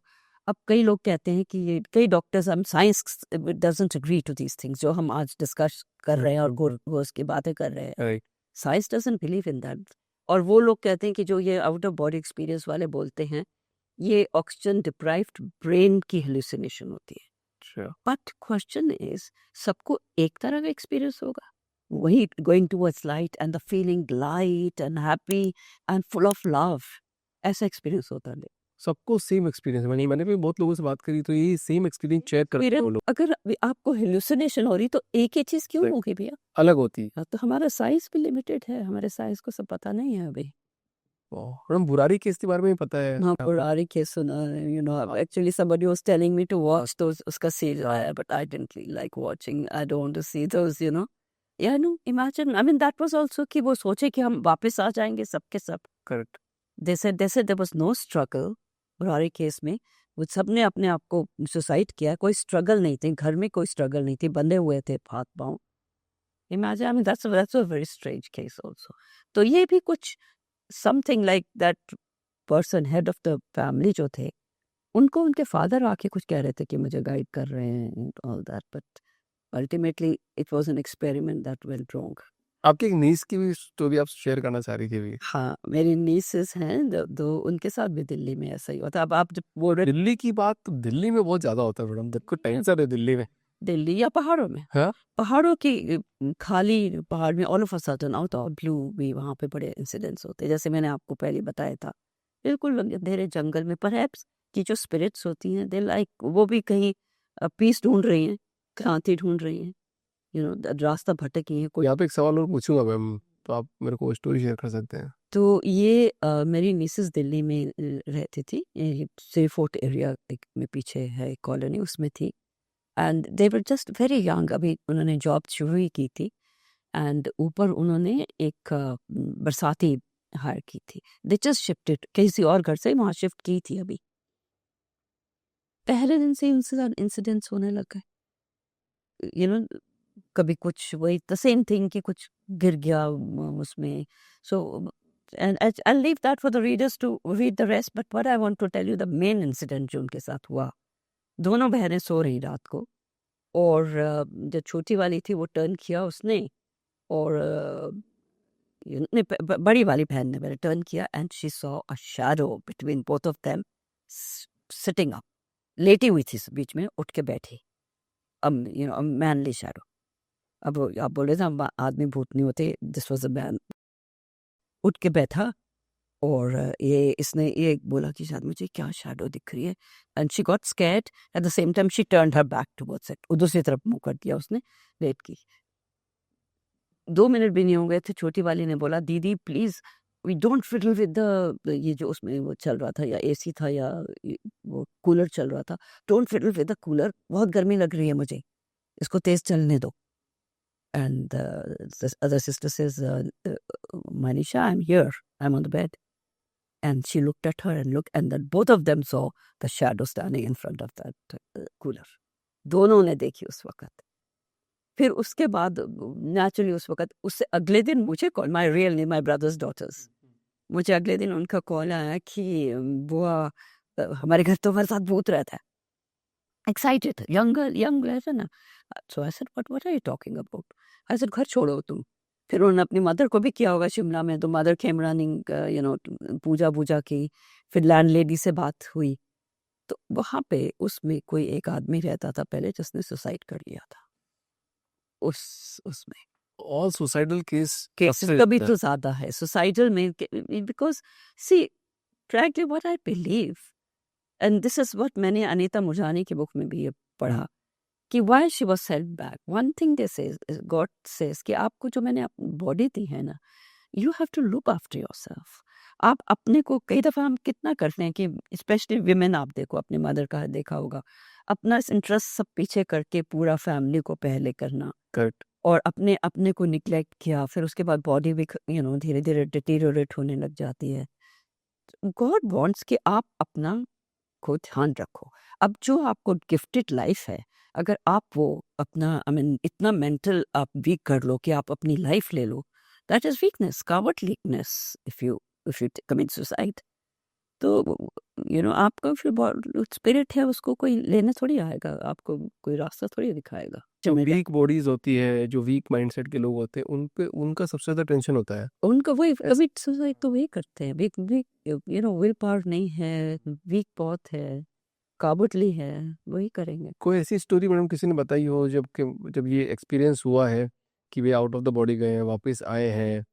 अब कई लोग कहते हैं कि ये कई डॉक्टर्स, हम science doesn't agree to these things जो हम आज डिस्कस कर रहे हैं और गोस की बातें कर रहे हैं, science doesn't believe in that. और वो लोग कहते हैं कि जो ये आउट ऑफ बॉडी एक्सपीरियंस वाले बोलते हैं, ये ऑक्सीजन डिप्राइव्ड ब्रेन की हेलुसिनेशन होती है। बट क्वेश्चन इज, सबको एक तरह का एक्सपीरियंस होगा? वही going towards light and the feeling light and happy and full of love, ऐसा एक्सपीरियंस होता है? सबको सेम एक्सपीरियंस है। मैंने भी बहुत लोगों से बात करी तो यही सेम एक्सपीरियंस शेयर करते हैं वो लोग। अगर आपको हेलुसिनेशन हो रही तो एक ही चीज क्यों होगी भैया? अलग होती है। तो हमारा साइंस भी लिमिटेड है, हमारे साइंस को सब पता नहीं है अभी। हम बुरारी केस के बारे में पता है। हाँ, बुरारी केस सुना, you know, actually somebody was telling me to watch those, उसका सीरीज आया, but I didn't really like watching. I don't want to see those, you know. Yeah, no, imagine, I mean that was also कि वो सोचे कि हम वापस आ जाएंगे सबके सब। Correct. They said there was no struggle Burari case में। वो सब ने अपने आप को सुसाइड किया, कोई स्ट्रगल नहीं थी, घर में कोई स्ट्रगल नहीं थी, बंधे हुए थे हाथ पाँव। Imagine, I mean that's a very strange case also. तो ये भी कुछ something like that person, head of the family जो थे, उनको उनके फादर आके कुछ कह रहे थे कि मुझे गाइड कर रहे हैं, all that, but ultimately it was an experiment that went wrong. आपकी एक नीस की भी स्टोरी आप शेयर करना चाह रही थी अभी। हाँ, मेरी नीसेस हैं दो, उनके साथ भी दिल्ली में ऐसा ही होता। अब आप जब बोल रहे दिल्ली की बात, तो दिल्ली में बहुत ज्यादा होता है मैडम, देखो टेंशन है दिल्ली में। दिल्ली या पहाड़ों में, हाँ? पहाड़ों की खाली पहाड़ में all of a sudden out of blue भी वहाँ पे बड़े इंसिडेंट्स होते हैं। जैसे मैंने आपको पहले बताया था, बिल्कुल अंधेरे जंगल में परहैप्स की जो स्पिरिट्स होती हैं, दे लाइक, वो भी कहीं पीस ढूंढ रही हैं, क्रांति ढूंढ रही हैं, यू नो, रास्ता भटकी है कोई। यहाँ पे एक सवाल और पूछूंगा मैम, तो आप मेरे को स्टोरी शेयर कर सकते हैं। तो ये मेरी मिसेस दिल्ली में रहती थी, सी फोर्ट एरिया में पीछे है कॉलोनी, उसमें थी। And they were just very young, अभी उन्होंने जॉब शुरू ही की थी। एंड ऊपर उन्होंने एक बरसाती हायर की थी। दे जस्ट शिफ्टेड, किसी और घर से वहाँ शिफ्ट की थी अभी। पहले दिन से ही उनसे इंसिडेंट्स होने लग गए, यू नो, कभी कुछ वही द सेम थिंग कि कुछ गिर गया उसमें। सो and I'll leave that for the readers to read the rest, but what I want to tell you, the main incident जो उनके साथ हुआ, दोनों बहनें सो रही रात को, और जो छोटी वाली थी वो टर्न किया उसने, और बड़ी वाली बहन ने मेरे टर्न किया and she saw a shadow between both of them sitting up, लेटी हुई थी बीच में, उठ के बैठी, मैनली शैडो। अब आप बोले ना आदमी भूत नहीं होते, दिस वाज अ मैन, उठ के बैठा और इसने ये बोला कि शायद मुझे क्या शैडो दिख रही है, and she got scared, eight the same time she turned her back towards it, दूसरी तरफ मुंह कर दिया उसने, लेट की। 2 मिनट भी नहीं हो गए थे, छोटी वाली ने बोला दीदी please we don't fiddle with the, ये जो उसमें वो चल रहा था या एसी था या वो कूलर चल रहा था, don't fiddle with the cooler, बहुत गर्मी लग रही है मुझे, इसको तेज चलने दो। And the other sister says, Manisha, I'm here, I'm on the bed. And she looked at her and then both of them saw the shadow standing in front of that cooler. दोनों ने देखी उस वक्त। फिर उसके बाद naturally उस वक्त, उससे अगले दिन मुझे call, my real name, my brother's daughters, मुझे अगले दिन उनका कॉल आया कि बुआ हमारे घर तो हमारे साथ भूत रहता है, एक्साइटेड, यंग रहता ना। So I said what are you talking about, I said घर छोड़ो तुम। फिर उन्होंने अपनी मदर को भी किया होगा शिमला में, तो मदर केम रनिंग, पूजा की, फिर लैंड लेडी से बात हुई, तो वहाँ पे उसमें कोई एक आदमी रहता था पहले जिसने सुसाइड कर लिया था, उसमें ऑल सुसाइडल केसेस कभी तो ज्यादा है सुसाइडल में, because see frankly what I believe, and this is what मैंने अनीता मुरजानी की बुक में भी ये पढ़ा कि why she was self back, one thing they says, God says कि आपको जो मैंने बॉडी दी है ना, you have to look after yourself. आप अपने को, कई दफ़ा हम कितना करते हैं कि स्पेशली विमेन, आप देखो अपने मदर का देखा होगा, अपना इंटरेस्ट सब पीछे करके पूरा फैमिली को पहले करना, करेक्ट, और अपने को निग्लेक्ट किया, फिर उसके बाद बॉडी भी धीरे धीरे डिटीरियोरेट होने लग जाती है। गॉड वांट्स कि आप अपना को ध्यान रखो। अब जो आपको गिफ्टेड लाइफ है, अगर आप वो अपना इतना मेंटल आप वीक कर लो कि आप अपनी लाइफ ले लो, that is weakness, cowardliness, if you commit suicide. तो आपका फिर स्पिरिट है, उसको कोई लेने थोड़ी आएगा, आपको कोई रास्ता थोड़ी दिखाएगा। जो वीक बॉडीज होती है, जो वीक माइंडसेट के लोग होते हैं, उन पे उनका सबसे ज्यादा टेंशन होता है, उनका वही कमिट सुसाइड तो वही करते हैं, वीक विल पावर नहीं है, वीक बहुत है, काबुटली है, वही करेंगे। कोई ऐसी स्टोरी मैडम किसी ने बताई हो जब ये एक्सपीरियंस हुआ है कि way out of the body गए हैं, वापस आए हैं,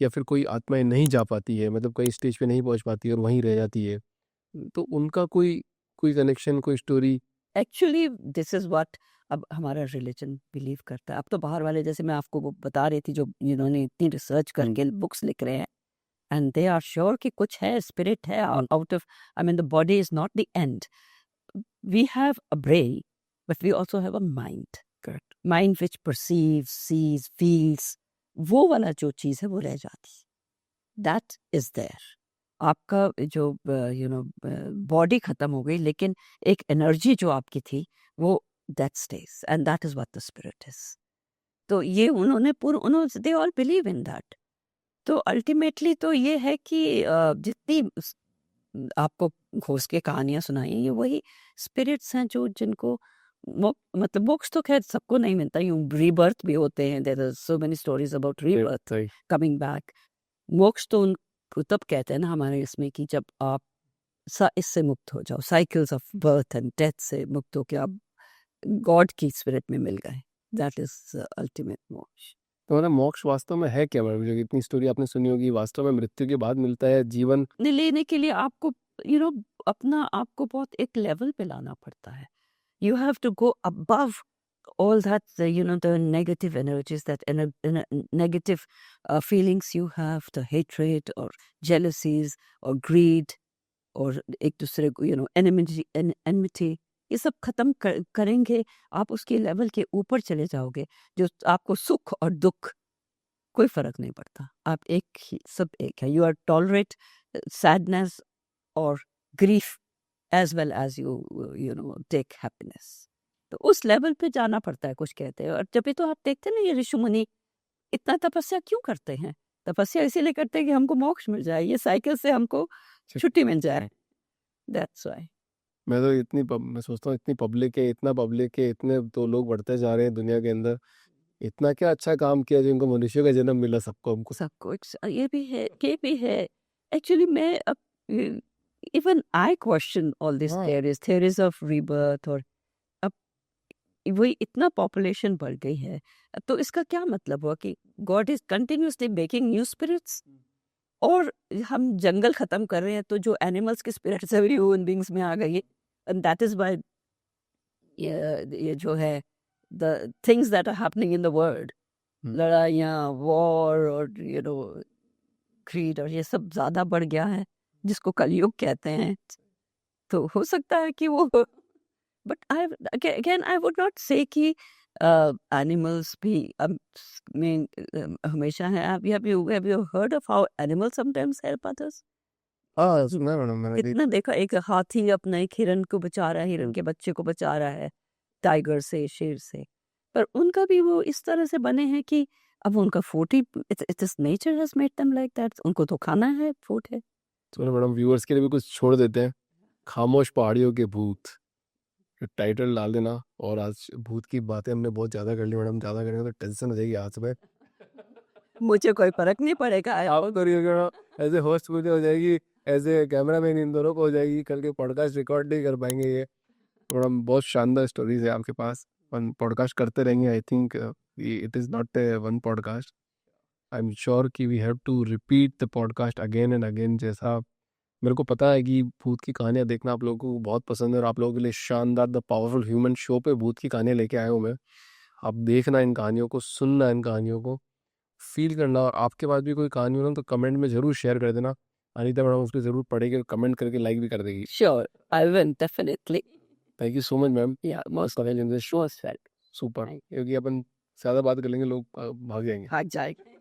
या फिर कोई आत्माएं नहीं जा पाती है, मतलब कई स्टेज पे नहीं पहुंच पाती और वहीं रह जाती है, तो उनका कोई कनेक्शन, कोई story? Actually this is what अब हमारा रिलीजन बिलीव करता है। अब तो बाहर वाले, जैसे मैं आपको वो बता रही थी, जो इन्होंने इतनी रिसर्च करके बुक्स लिख रहे हैं, एंड दे आर श्योर कि कुछ है, स्पिरिट है out of, the body is not the end, we have a brain but we also have a mind, correct, mind which perceives, sees, feels, वो वाला जो चीज है वो रह जाती, दैट इज देयर। आपका जो बॉडी खत्म हो गई, लेकिन एक एनर्जी जो आपकी थी वो that stage, and that is what the spirit is. तो ये उन्होंने they all believe in that. तो अल्टीमेटली तो ये है कि जितनी आपको घोष के कहानियां सुनाई, ये वही स्पिरिट्स हैं जो जिनको मतलब मोक्ष तो खैर सबको नहीं मिलता, यूं रीबर्थ भी होते हैं, there are so many stories about rebirth, coming back. मोक्ष तो उनको तब कहते हैं ना हमारे इसमें कि जब आप इससे मुक्त हो जाओ, cycles of birth and death से मुक्त हो के आप गॉड की स्पिरिट में मिल गए, दैट इज अल्टीमेट मोक्ष। तो मतलब मोक्ष वास्तव में है क्या मैडम? जो इतनी स्टोरी आपने सुनी होगी, वास्तव में मृत्यु के बाद मिलता है जीवन? लेने के लिए आपको अपना आपको बहुत एक लेवल पे लाना पड़ता है। You have to go above all that, the negative energies, that negative feelings you have, the hatred or jealousies or greed or एक दूसरे को enmity, ये सब खत्म करेंगे, आप उसके लेवल के ऊपर चले जाओगे, जो आपको सुख और दुख कोई फर्क नहीं पड़ता, आप एक ही, सब एक है। यू आर टॉलरेट सैडनेस और grief as well as you take happiness। तो उस लेवल पे जाना पड़ता है, कुछ कहते हैं। और जब भी तो आप देखते हैं ना, ये ऋषि मुनि इतना तपस्या क्यों करते हैं? तपस्या इसीलिए करते हैं कि हमको मोक्ष मिल जाए, ये साइकिल से हमको छुट्टी मिल जाए, दैट्स व्हाई। मैं सोचता हूँ इतनी पब्लिक है, इतना पब्लिक है, इतने तो लोग बढ़ते जा रहे हैं दुनिया के अंदर, इतना क्या अच्छा काम किया जिनको मनुष्य का जन्म मिला सबको हमको। सबको ये भी है एक्चुअली मैं अब even I question all this हाँ। theories ऑफ रीबर्थ और अब वही इतना पॉपुलेशन बढ़ गई है तो इसका क्या मतलब हुआ कि God is continuously making new spirits और हम जंगल खत्म कर रहे हैं तो जो एनिमल्स की स्पिरिट्स है वो ह्यूमन बींग्स में आ गई है एंड दैट इज व्हाई ये जो है the things that are happening in the world लड़ाइयाँ वॉर और क्रीड और ये सब ज्यादा बढ़ गया है जिसको कलयुग कहते हैं तो हो सकता है कि वो but I again I would not से कि एनिमल्स भी में हमेशा है have you heard of how animals sometimes help others हाँ सुना मैडम मैंने कितना देखा एक हाथी अपना एक हिरन को बचा रहा है हिरन के बच्चे को बचा रहा है टाइगर से शेर से पर उनका भी वो इस तरह से बने हैं कि अब उनका food he it's nature has made them like that उनको तो खाना है फूड है चलो मैडम व्यूअर्स के लिए भी कुछ छोड़ देते हैं। खामोश पहाड़ियों के भूत टाइटल डाल देना। और आज भूत की बातें हमने बहुत ज़्यादा कर ली मैडम, ज़्यादा करेंगे तो टेंशन हो जाएगी आज में। मुझे कोई फर्क नहीं पड़ेगा आप करिएगा एज ए होस्ट मुझे हो जाएगी, एज ए कैमरा मैन इन दोनों को हो जाएगी। कल के पॉडकास्ट रिकॉर्ड नहीं कर पाएंगे ये। मैडम बहुत शानदार स्टोरीज है आपके पास, पॉडकास्ट करते रहेंगे। I think it is not one podcast, I am sure कि we have to repeat the podcast again and again. जैसा मेरे को पता है कि भूत की कहानियाँ देखना आप लोगों को बहुत पसंद है और आप लोगों के लिए शानदार द पावरफुल ह्यूमन शो पे भूत की कहानियाँ लेके आया हूँ मैं। आप देखना इन कहानियों को, सुनना इन कहानियों को, फील करना। और आपके पास भी कोई कहानी हो ना तो कमेंट में ज़रूर शेयर कर देना। अनीता मैडम उसको ज़रूर पढ़ेगी और कमेंट करके लाइक भी कर देगी। Sure I will definitely thank you so much ma'am. या मोस्ट वेलकम सुपर, Thank क्योंकि अपन ज़्यादा बात कर लेंगे लोग भाग जाएंगे। भाग जाएगा